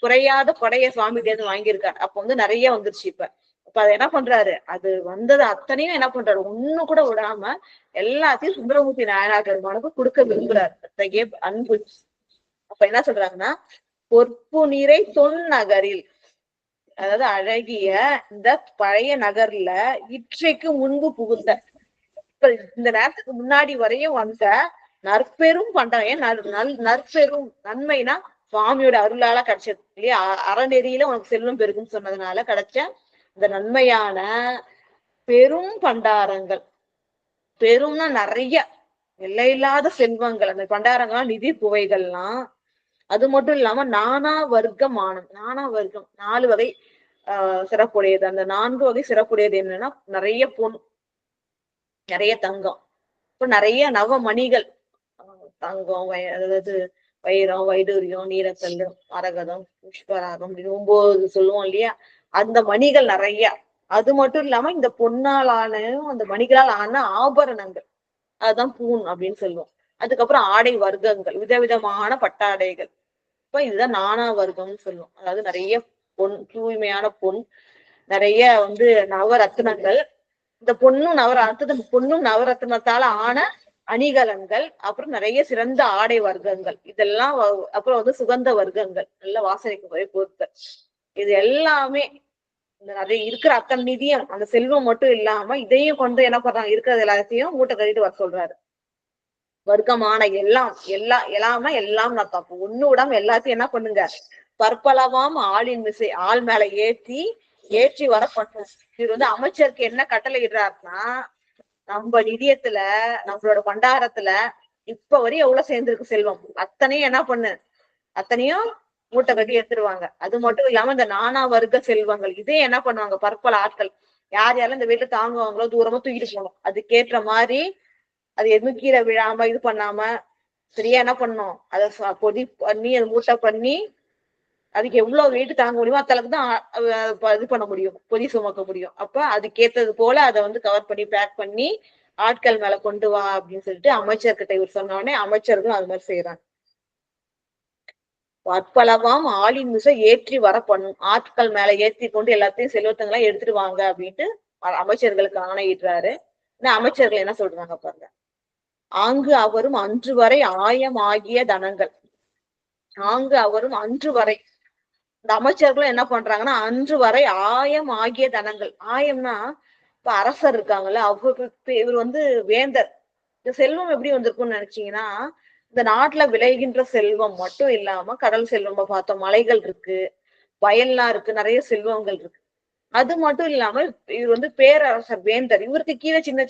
குறையாத கொடைய சுவாமிகிட்ட இருந்து வாங்கியிருக்காரு. அப்ப வந்து நிறைய வந்துருச்சு. இப்ப அதை என்ன பண்றாரு, அது வந்தது அத்தனையும் என்ன பண்றாரு, ஒண்ணு கூட விடாம எல்லாத்தையும் சுந்தரமூர்த்தி நாயனார் பெருமானுக்கு கொடுக்க விரும்புறாரு. அத்தகைய அன்பு. அப்ப என்ன சொல்றாங்கன்னா, பொற்பு நிறை தொன்னகரில், அதாவது அழகிய இந்த பழைய நகர்ல இற்றைக்கு முன்பு புகுந்த, இப்ப இந்த நேரத்துக்கு முன்னாடி வரையும் வந்த நற்பெரும் பண்டம். நற்பெரும் நன்மைனா சுவாமியோட அருளால கிடைச்சது இல்லையா, அறநெறியில உனக்கு செல்வம் பெருகுன்னு சொன்னதுனால கிடைச்ச இந்த நன்மையான பெரும் பண்டாரங்கள். பெரும்னா நிறைய, எல்லையில்லாத செல்வங்கள். அந்த பண்டாரங்கள்லாம் நிதி குவைகள்லாம். அது மட்டும் இல்லாம நானா வர்க்கம் ஆனந்த், நானா வர்க்கம் 4 வகை சிறப்புடையது. அந்த 4 வகை சிறப்புடையது என்னன்னா, நிறைய பொன், நிறைய தங்கம், இப்போ நிறைய நவமணிகள், தங்கம், அதாவது வைரம், வைடூரியம், நீலக்கல்லு, மரகதம், புஷ்பராகம், 9 சொல்லுவோம் இல்லையா, அந்த மணிகள் நிறைய. அது மட்டும் இல்லாம இந்த பொன்னாலான அந்த மணிகளால் ஆன ஆபரணங்கள், அதுதான் பூண் அப்படின்னு சொல்லுவோம். அதுக்கப்புறம் ஆடை வர்க்கங்கள், விதவிதமான பட்டாடைகள். இப்ப இதுதான் நானா வர்க்கம்னு சொல்லுவோம். அதாவது நிறைய பொன், தூய்மையான பொன், நிறைய வந்து நவரத்னங்கள். இந்த பொண்ணும் நவரத்னத்தால ஆன அணிகலன்கள், அப்புறம் நிறைய சிறந்த ஆடை வர்க்கங்கள், இதெல்லாம். அப்புறம் வந்து சுகந்த வர்க்கங்கள், நல்ல வாசனைக்கு போய் பொருட்கள். இது எல்லாமே நிறைய இருக்கிற அத்தனை நிதியம், அந்த செல்வம் மட்டும் இல்லாம இதையும் கொண்டு என்ன பண்றாங்க, இருக்கிறது எல்லாத்தையும் மூட்டை கட்டிட்டு வர சொல்றாரு. வர்க்கமான எல்லாம்னா எல்லாம் நான் தப்பு ஒண்ணு விடாம எல்லாத்தையும் என்ன பண்ணுங்க, பற்பலவாம் ஆளின் மிசை, ஆள் மேல ஏற்றி வர பண்ணும். இது வந்து அமைச்சருக்கு என்ன கட்டளை இடுறாருன்னா, நம்ம நிதியத்துல, நம்மளோட பண்டாரத்துல இப்ப வரையும் எவ்வளவு சேர்ந்திருக்கு செல்வம், அத்தனையும் என்ன பண்ணு, அத்தனையும் மூட்டை கட்டி எடுத்துருவாங்க. அது மட்டும் இல்லாம இந்த நானா வர்க்க செல்வங்கள், இதே என்ன பண்ணுவாங்க, பற்பல ஆட்கள் யார் யாரும் இந்த வீட்டுல தாங்குவாங்களோ தூரமா தூக்கிட்டு போகணும். அதுக்கேற்ற மாதிரி அது எதுவும் கீழே விழாம இது பண்ணாம சரியா என்ன பண்ணும், அதை பொதி பண்ணி அதை மூட்டை பண்ணி அதுக்கு எவ்வளவு வெயிட் தாங்க முடியுமோ அத்தளவுக்கு தான் இது பண்ண முடியும், பொதி சுமக்க முடியும். அப்ப அதுக்கேற்றது போல அதை வந்து கவர் பண்ணி பேக் பண்ணி ஆட்கள் மேல கொண்டு வா அப்படின்னு சொல்லிட்டு அமைச்சர்கிட்ட இவர் சொன்ன உடனே அமைச்சர்களும் அது மாதிரி செய்யறாங்க. பற்பலவாம் ஆளின் மிசை ஏற்றி வர பண்ணும், ஆட்கள் மேல ஏற்றி கொண்டு எல்லாத்தையும் செல்வத்தங்களா எடுத்துட்டு வாங்க அப்படின்ட்டு அமைச்சர்களுக்கு ஆணையிடுறாரு. அமைச்சர்கள் என்ன சொல்றாங்க பாருங்க, ஆங்கு அவரும் அன்று வரை ஆயம் ஆகிய தனங்கள். ஆங்கு அவரும் அன்று வரை, இந்த அமைச்சர்களும் என்ன பண்றாங்கன்னா, அன்று வரை ஆயம் ஆகிய தனங்கள். ஆயம்னா இப்ப அரசர் இருக்காங்கல்ல, அவருக்கு இவர் வந்து வேந்தர். இந்த செல்வம் எப்படி வந்திருக்கும்னு நினைச்சீங்கன்னா, இந்த நாட்டுல விளைகின்ற செல்வம் மட்டும் இல்லாம கடல் செல்வம் பார்த்தோம், மலைகள் இருக்கு, வயல்லாம் இருக்கு, நிறைய செல்வங்கள் இருக்கு. அது மட்டும் இல்லாம இவர் வந்து பேரரசர், வேந்தர். இவருக்கு கீழே சின்ன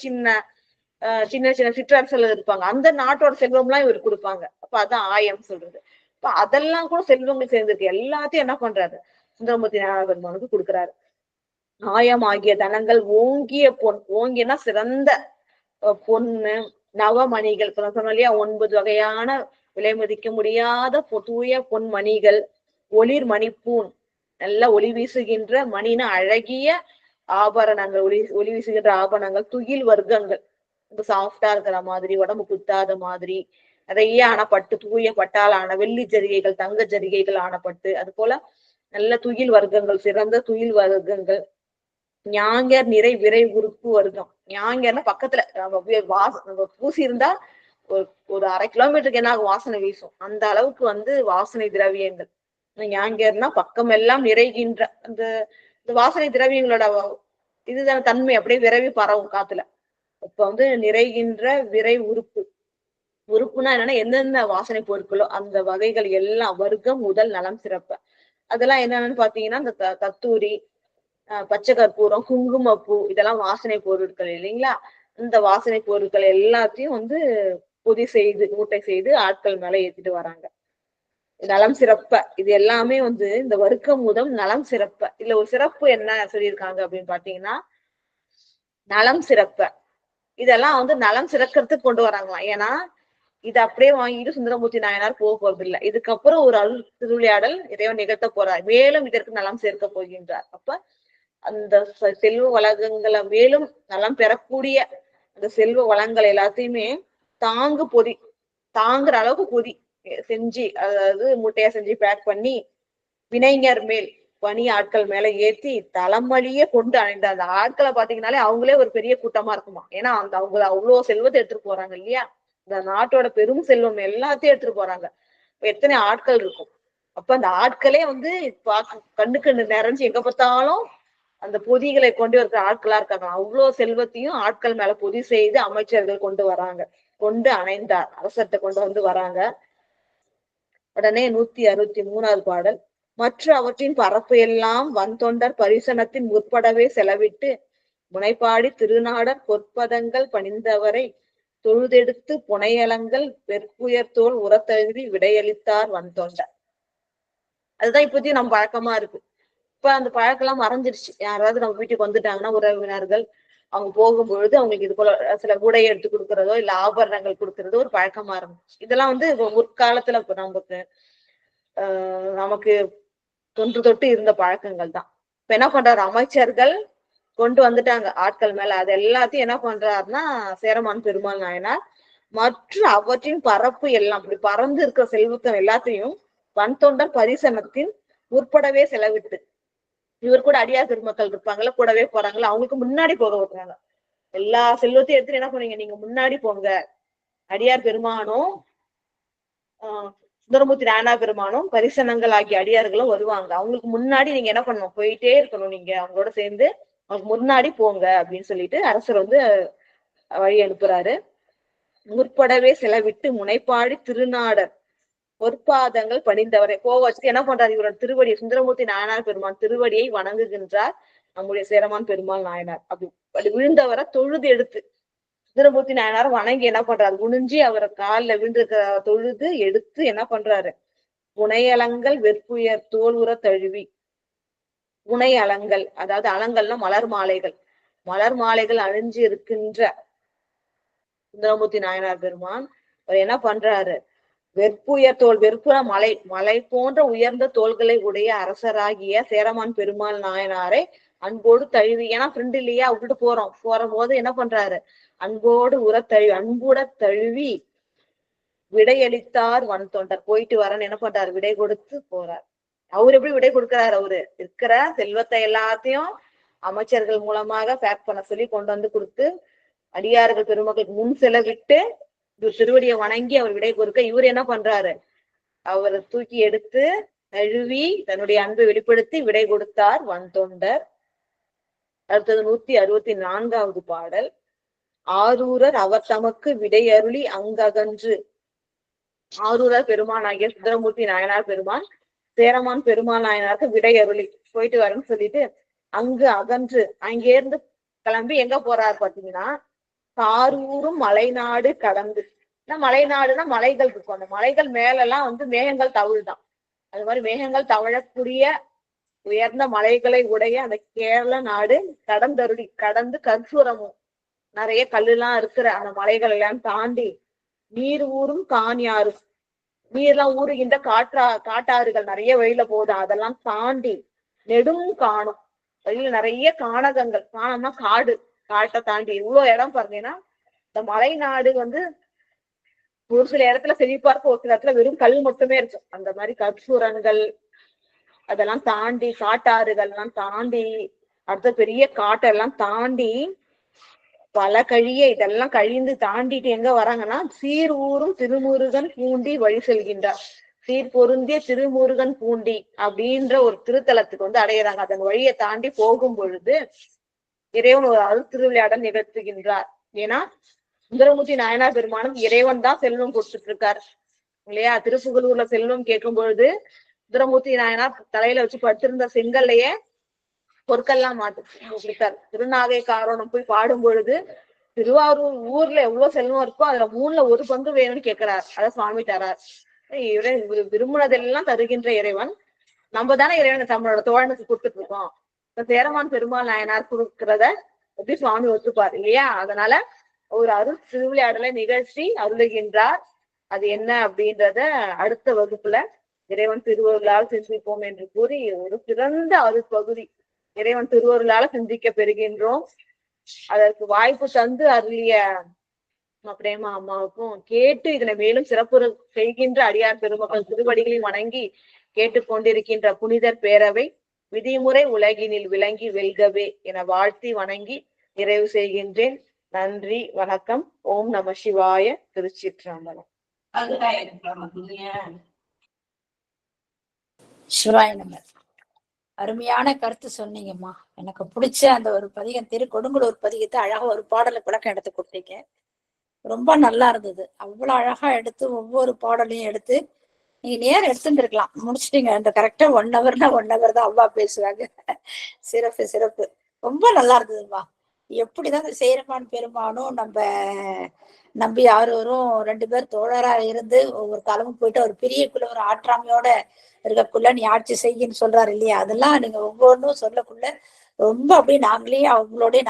சின்ன சிற்றரசர்கள் இருப்பாங்க. அந்த நாட்டோட செல்வம் எல்லாம் இவர் கொடுப்பாங்க. அப்ப அதான் ஆயம் சொல்றது. இப்ப அதெல்லாம் கூட செல்வங்கள் சேர்ந்திருக்கு. எல்லாத்தையும் என்ன பண்றாரு, சுந்தரமூர்த்தி நாயனார் பெருமானுக்கு கொடுக்குறாரு. ஆயம் ஆகிய தனங்கள், ஓங்கிய பொன், ஓங்கியனா சிறந்த பொண்ணு, நவமணிகள், சொன்னோம் இல்லையா, 9 வகையான விலை மதிக்க முடியாத தூய பொன்மணிகள், ஒளிர் மணிப்பூன், நல்ல ஒளி வீசுகின்ற மணின அழகிய ஆபரணங்கள், ஒளி வீசுகின்ற ஆபரணங்கள், துகில் வர்க்கங்கள், சாஃப்டா இருக்கிற மாதிரி, உடம்பு குத்தாத மாதிரி நிறைய ஆனப்பட்டு, தூய பட்டால் ஆன வெள்ளி ஜரிகைகள், தங்க ஜரிகைகள் ஆனப்பட்டு, அது போல நல்ல துகில் வர்க்கங்கள், சிறந்த துகில் வர்க்கங்கள், ஞாங்கர் நிறை விரை உறுப்பு வர்க்கம். ஞாங்கர்னா பக்கத்துல நம்ம பூசி இருந்தா ஒரு 1/2 கிலோமீட்டருக்கு என்ன ஆகும், வாசனை வீசும். அந்த அளவுக்கு வந்து வாசனை திரவியங்கள். ஞாங்கர்னா பக்கம் எல்லாம் நிறைகின்ற அந்த வாசனை திரவியங்களோட இதுதான் தன்மை அப்படியே விரைவி பரவும் காத்துல. இப்ப வந்து நிறைகின்ற விரை உறுப்பு, உறுப்புனா என்னன்னா எந்தெந்த வாசனை பொருட்களோ அந்த வகைகள் எல்லாம் வர்க்கம் முதல் நலம் சிறப்ப அதெல்லாம் என்னன்னு பாத்தீங்கன்னா இந்த கத்தூரி, பச்சை கற்பூரம், குங்குமப்பூ இதெல்லாம் வாசனை பொருட்கள் இல்லைங்களா? இந்த வாசனை பொருட்கள் எல்லாத்தையும் வந்து பொதி செய்து மூட்டை செய்து ஆட்கள் மேல ஏத்திட்டு வராங்க. நலம் சிறப்ப இது எல்லாமே வந்து இந்த வர்க்கம் முதல் நலம் சிறப்ப இதுல ஒரு சிறப்பு என்ன சொல்லியிருக்காங்க அப்படின்னு பாத்தீங்கன்னா நலம் சிறப்ப இதெல்லாம் வந்து நலம் சிறக்கிறதுக்கு கொண்டு வராங்களாம். ஏன்னா இது அப்படியே வாங்கிட்டு சுந்தரமூர்த்தி நாயனார் போக போறது இல்லை. இதுக்கப்புறம் ஒரு அருள் திருவிளையாடல் இறைவன் நிகழ்த்த போறார். மேலும் இதற்கு நலம் சேர்க்க போகின்றார். அப்ப அந்த செல்வ வளங்களை மேலும் நலம் பெறக்கூடிய அந்த செல்வ வளங்கள் எல்லாத்தையுமே தாங்குற அளவுக்கு பொதி செஞ்சு, அதாவது மூட்டையா செஞ்சு பேக் பண்ணி வினைஞர் மேல் பணி ஆட்கள் மேல ஏத்தி தலைமொழியே கொண்டு அணைந்த அந்த ஆட்களை பாத்தீங்கன்னாலே அவங்களே ஒரு பெரிய கூட்டமா இருக்குமா. ஏன்னா அந்த அவங்க அவ்வளவு செல்வத்தை எடுத்துட்டு போறாங்க இல்லையா? இந்த நாட்டோட பெரும் செல்வம் எல்லாத்தையும் எடுத்துட்டு போறாங்க. எத்தனை ஆட்கள் இருக்கும். அப்ப அந்த ஆட்களே வந்து கண்ணுக்கு நிறைஞ்சு எங்க பார்த்தாலும் அந்த பொதிகளை கொண்டு இருக்கிற ஆட்களா இருக்காங்க. அவ்வளவு செல்வத்தையும் ஆட்கள் மேல பொதி செய்து அமைச்சர்கள் கொண்டு வராங்க. கொண்டு அணைந்தார் அரசத்தை கொண்டு வந்து வராங்க. உடனே 163வது பாடல். மற்ற அவற்றின் பரப்பு எல்லாம் வந்தொண்டர் பரிசனத்தின் முற்படவே செலவிட்டு முனைப்பாடி திருநாடர் பொற்பதங்கள் பணிந்தவரை தொழுதெடுத்து புனையலங்கள் வெற்புயர்த்தோல் உரத்தழுதி விடையளித்தார் வந்தொண்டர். அதுதான் இப்போதையும் நம்ம பழக்கமா இருக்கு. இப்ப அந்த பழக்கம் எல்லாம் மறைஞ்சிருச்சு. யாராவது நம்ம வீட்டுக்கு வந்துட்டாங்கன்னா உறவினர்கள் அவங்க போகும்பொழுது அவங்களுக்கு இது போல சில உடையை எடுத்து கொடுக்கறதோ இல்ல ஆபரணங்கள் கொடுக்கறதோ ஒரு பழக்கமா இருந்துச்சு. இதெல்லாம் வந்து முற்காலத்துல நமக்கு தொன்று தொட்டு இருந்த பழக்கங்கள் தான். இப்ப என்ன பண்றாரு, அமைச்சர்கள் கொண்டு வந்துட்டாங்க ஆட்கள் மேல. அது எல்லாத்தையும் என்ன பண்றாருன்னா சேரமான் பெருமாள் நாயனார் மற்ற அவற்றின் பரப்பு எல்லாம் இப்படி பறந்து இருக்கிற செல்வத்தம் எல்லாத்தையும் வன்தொண்டர் பரிசனத்தின் உட்படவே செலவிட்டு, இவர் கூட அடியார் பெருமக்கள் இருப்பாங்கல்ல, கூடவே போறாங்களா, அவங்களுக்கு முன்னாடி போக விட்டுறாங்க. எல்லா செல்வத்தையும் எடுத்துட்டு என்ன பண்ணீங்க, நீங்க முன்னாடி போங்க. அடியார் பெருமானும் சுந்தரமூர்த்தி நாயனார் பெருமானும் பரிசனங்கள் ஆகிய அடியார்களும் வருவாங்க. அவங்களுக்கு முன்னாடி நீங்க என்ன பண்ணணும், போயிட்டே இருக்கணும். நீங்க அவங்களோட சேர்ந்து அவங்களுக்கு முன்னாடி போங்க அப்படின்னு சொல்லிட்டு அரசர் வந்து வழி அனுப்புறாரு. முற்படவே செலவிட்டு முனைப்பாடி திருநாடர் பொற்பாதங்கள் பணிந்தவரை போக வச்சுட்டு என்ன பண்றாரு, இவரோட திருவடியை சுந்தரமூர்த்தி நாயனார் பெருமான் திருவடியை வணங்குகின்றார் நம்முடைய சேரமான் பெருமாள் நாயனார். அப்படி விழுந்தவரை தொழுது எடுத்து சுந்தரமூர்த்தி நாயனார் வணங்கி என்ன பண்றாரு, குனிஞ்சி அவரை காலில் விழுந்திருக்கிற தொழுது எடுத்து என்ன பண்றாரு, புனையலங்கள் வெற்புயர் தோல் உர தழுவி. புனை அலங்கள் அதாவது அலங்கள்னா மலர் மாலைகள் அணிஞ்சு இருக்கின்ற சுந்தரமூர்த்தி நாயனார் பெருமான் அவர் என்ன பண்றாரு, வெற்புயர் தோல், வெற்புற மலை போன்ற உயர்ந்த தோள்களை உடைய அரசராகிய சேரமான் பெருமாள் நாயனாரை அன்போடு தழுவி, ஏன்னா ஃப்ரெண்ட் இல்லையா விட்டுட்டு போற போது என்ன பண்றாரு, அன்போடு அன்புட தழுவி விடையளித்தார் வன்தொண்டர். போயிட்டு வரன்னு என்ன பண்றாரு, விடை கொடுத்து போறார். அவரு எப்படி விடை கொடுக்கிறாரு, அவரு இருக்கிற செல்வத்தை எல்லாத்தையும் அமைச்சர்கள் மூலமாக பேக் பண்ண சொல்லி கொண்டு வந்து கொடுத்து அடியார்கள் பெருமக்களுக்கு முன் செலவிட்டு திருவடியை வணங்கி அவர் விடை கொடுக்க, இவர் என்ன பண்றாரு, அவரை தூக்கி எடுத்து நழுவி தன்னுடைய அன்பை வெளிப்படுத்தி விடை கொடுத்தார் வன்தொண்டர். அடுத்தது 164வது பாடல். ஆரூரர் அவர் தமக்கு விடையருளி அங்ககன்று. ஆரூரர் பெருமான் ஆகிய சுந்தரமூர்த்தி நாயனார் பெருமான் சேரமான் பெருமாள் நாயனாருக்கு விடையருளி போயிட்டு வரேன்னு சொல்லிட்டு அங்கு அகன்று அங்கே இருந்து கிளம்பி எங்க போறாரு பாத்தீங்கன்னா காரூரும் மலைநாடு கடந்து. மலைநாடுனா மலைகள் இருக்கும். அந்த மலைகள் மேலெல்லாம் வந்து மேகங்கள் தவிழ்தான். அது மாதிரி மேகங்கள் தவழக்கூடிய உயர்ந்த மலைகளை உடைய அந்த கேரள நாடு கடந்து கற்பூரமும் நிறைய கல்லுலாம் இருக்கிற அந்த மலைகள் எல்லாம் தாண்டி நீர் ஊரும் காணியாரும், நீர்லாம் ஊறுகின்ற காட்டாறுகள் நிறைய வழியில போகுது, அதெல்லாம் தாண்டி நெடும் காணும் வழியில நிறைய கானகங்கள், காணம்னா காட்டை தாண்டி இவ்வளவு இடம் பாருங்கன்னா இந்த மலை நாடு வந்து ஒரு சில இடத்துல செழிப்பா இருக்கும், ஒரு சில இடத்துல வெறும் கல் மட்டுமே இருக்கும். அந்த மாதிரி கற்பூரங்கள் அதெல்லாம் தாண்டி காட்டாறுகள் எல்லாம் தாண்டி அடுத்த பெரிய காட்டெல்லாம் தாண்டி பல இதெல்லாம் கழிந்து தாண்டிட்டு எங்க வராங்கன்னா சீர் ஊரும் திருமுருகன் பூண்டி வழி செல்கின்றார். சீர் பொருந்திய திருமுருகன் பூண்டி அப்படின்ற ஒரு திருத்தலத்துக்கு வந்து அடையிறாங்க. அதன் வழியை தாண்டி போகும் பொழுது இறைவன் ஒரு அருள் திருவிளையாடல் நிகழ்த்துகின்றார். ஏன்னா சுந்தரமூர்த்தி நாயனார் பெருமானும் இறைவன் தான் செல்வம் கொடுத்துட்டு இருக்காரு இல்லையா? திருப்புகலூர்ல செல்வம் கேட்கும் பொழுது சுந்தரமூர்த்தி நாயனார் தலையில வச்சு படுத்திருந்த செங்கல்லையே பொற்கெல்லாம் கொடுத்தாரு. திருநாகை காரணம் போய் பாடும் பொழுது திருவாரூர் ஊர்ல எவ்வளவு செல்வம் இருக்கோ அதுல 1/3 பங்கு வேணும்னு கேட்கிறார். அத சுவாமி தரார். விரும்பினதெல்லாம் தருகின்ற இறைவன். நம்ம தானே இறைவன் நம்மளோட தோழனுக்கு கொடுத்துட்டு இருக்கோம். இப்ப சேரமான் பெருமாள் நாயனார் கொடுக்கறத எப்படி சுவாமி ஒத்துப்பார் இல்லையா? அதனால ஒரு அருள் திருவிளையாடலை நிகழ்ச்சி அருளுகின்றார். அது என்ன அப்படின்றத அடுத்த வகுப்புல இறைவன் திருவருளால் சிந்திப்போம் என்று கூறி ஒரு சிறந்த அருள் பகுதி இறைவன் திருவருளால சிந்திக்க பெறுகின்றோம். அதற்கு வாய்ப்பு தந்து அருளிய பிரேமா அம்மாவுக்கும் கேட்டு இதனை மேலும் சிறப்பு செய்கின்ற அடியார் பெருமக்கள் திருவடிகளையும் வணங்கி கேட்டுக்கொண்டிருக்கின்ற புனிதர் பேரவை விதிமுறை உலகினில் விளங்கி வெல்கவே என வாழ்த்தி வணங்கி நிறைவு செய்கின்றேன். நன்றி, வணக்கம். ஓம் நம சிவாய. திருச்சிற்றம்பலம். சிவாய நம. அருமையான கருத்து சொன்னீங்கம்மா. எனக்கு பிடிச்ச அந்த ஒரு பதிகம் திருக்கொடுங்கலூர் பதிகத்தை அழகா ஒரு பாடலுக்கு விளக்கம் எடுத்து கொடுத்தீங்க. ரொம்ப நல்லா இருந்தது. அவ்வளவு அழகா எடுத்து ஒவ்வொரு பாடலையும் எடுத்து நீங்க நேரம் எடுத்துருக்கலாம், முடிச்சிட்டீங்க. அந்த கரெக்டா 1 ஹவர்னா 1 ஹவர் தான் அவ்வா பேசுவாங்க. சிறப்பு சிறப்பு, ரொம்ப நல்லா இருந்ததுமா. எப்படிதான் இந்த சேரமான் பெருமானும் நம்ம நம்பி யாரும் 2 பேர் தோழரா இருந்து ஒவ்வொரு காலமும் போயிட்டு ஒரு பெரியக்குள்ள ஒரு ஆற்றாமையோட இருக்கக்குள்ள நீ ஆட்சி செய்யின்னு சொல்றாரு இல்லையா? அதெல்லாம் நீங்க ஒவ்வொன்றும் சொல்லக்குள்ள ரொம்ப அப்படியே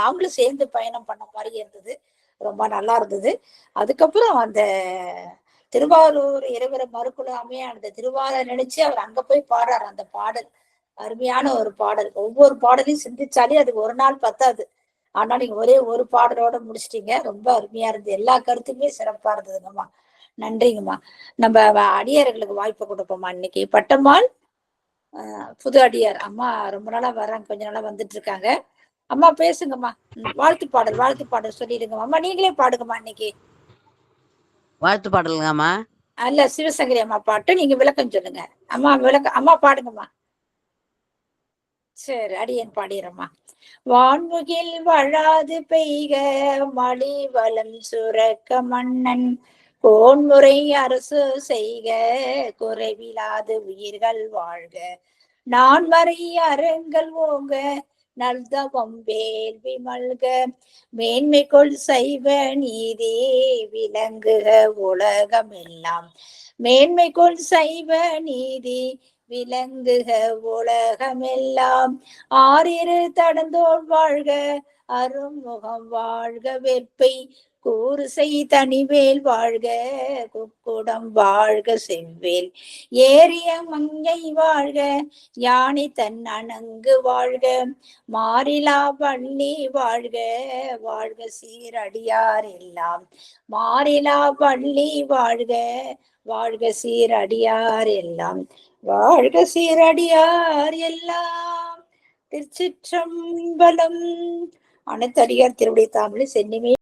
நாங்களும் சேர்ந்து பயணம் பண்ண மாதிரி இருந்தது. ரொம்ப நல்லா இருந்தது. அதுக்கப்புறம் அந்த திருவாரூர் இறைவர மறுக்குள்ளாமே அந்த திருவாரூர் நினைச்சு அவர் அங்க போய் பாடுறாரு. அந்த பாடல் அருமையான ஒரு பாடல். ஒவ்வொரு பாடலையும் சிந்திச்சாலே அது ஒரு நாள் பத்தாது. ஆனா நீங்க ஒரே ஒரு பாடலோட முடிச்சிட்டீங்க. ரொம்ப அருமையா இருந்தது. எல்லா கருத்துமே சிறப்பா இருந்ததுங்கம்மா. நன்றிங்கம்மா. நம்ம அடியார்களுக்கு வாய்ப்பு கொடுப்போம்மா. இன்னைக்கு பட்டம்மாள் புது அடியார் அம்மா ரொம்ப நாளா வர்றாங்க, கொஞ்ச நாளா வந்துட்டு இருக்காங்க. அம்மா பேசுங்கம்மா. வாழ்த்து பாடல் சொல்லிடுங்கம்மா. அம்மா நீங்களே பாடுங்கம்மா. இன்னைக்கு வாழ்த்து பாடலுங்கம்மா. அல்ல, சிவசங்கரி அம்மா பாட்டு நீங்க விளக்கம் சொல்லுங்க. அம்மா பாடுங்கம்மா. சரி, அடியன் பாடிடுறம்மா. வான்முகில் வழாது பெய்க மழி வளம் சுரக்க மன்னன் கோன்முறை அரசு செய்க குறைவிலாது உயிர்கள் வாழ்க நான்மறை அறங்கள் ஓங்க நல்தவம் வேள்வி மல்க மேன்மைக்குள் சைவ நீதி விளங்குக உலகமெல்லாம் மேன்மைக்குள் சைவ நீதி விளங்குக உலகமெல்லாம் ஆறிரு தடந்தோள் வாழ்க அருமுகம் வாழ்க வெற்பை கூறுசை தனிவேல் வாழ்க குக்குடம் வாழ்க செவ்வேல் ஏறிய மங்கை வாழ்க யானை தன் அணங்கு வாழ்க மாறிலா வள்ளி வாழ்க வாழ்க சீரடியார் எல்லாம் மாறிலா வள்ளி வாழ்க வாழ்க சீரடியார் எல்லாம் வாழ்க சீரடியார் எல்லாம். திருச்சிற்றம்பலம். அனைத்து அடியார் திருவிடை தாமரை சென்னிமே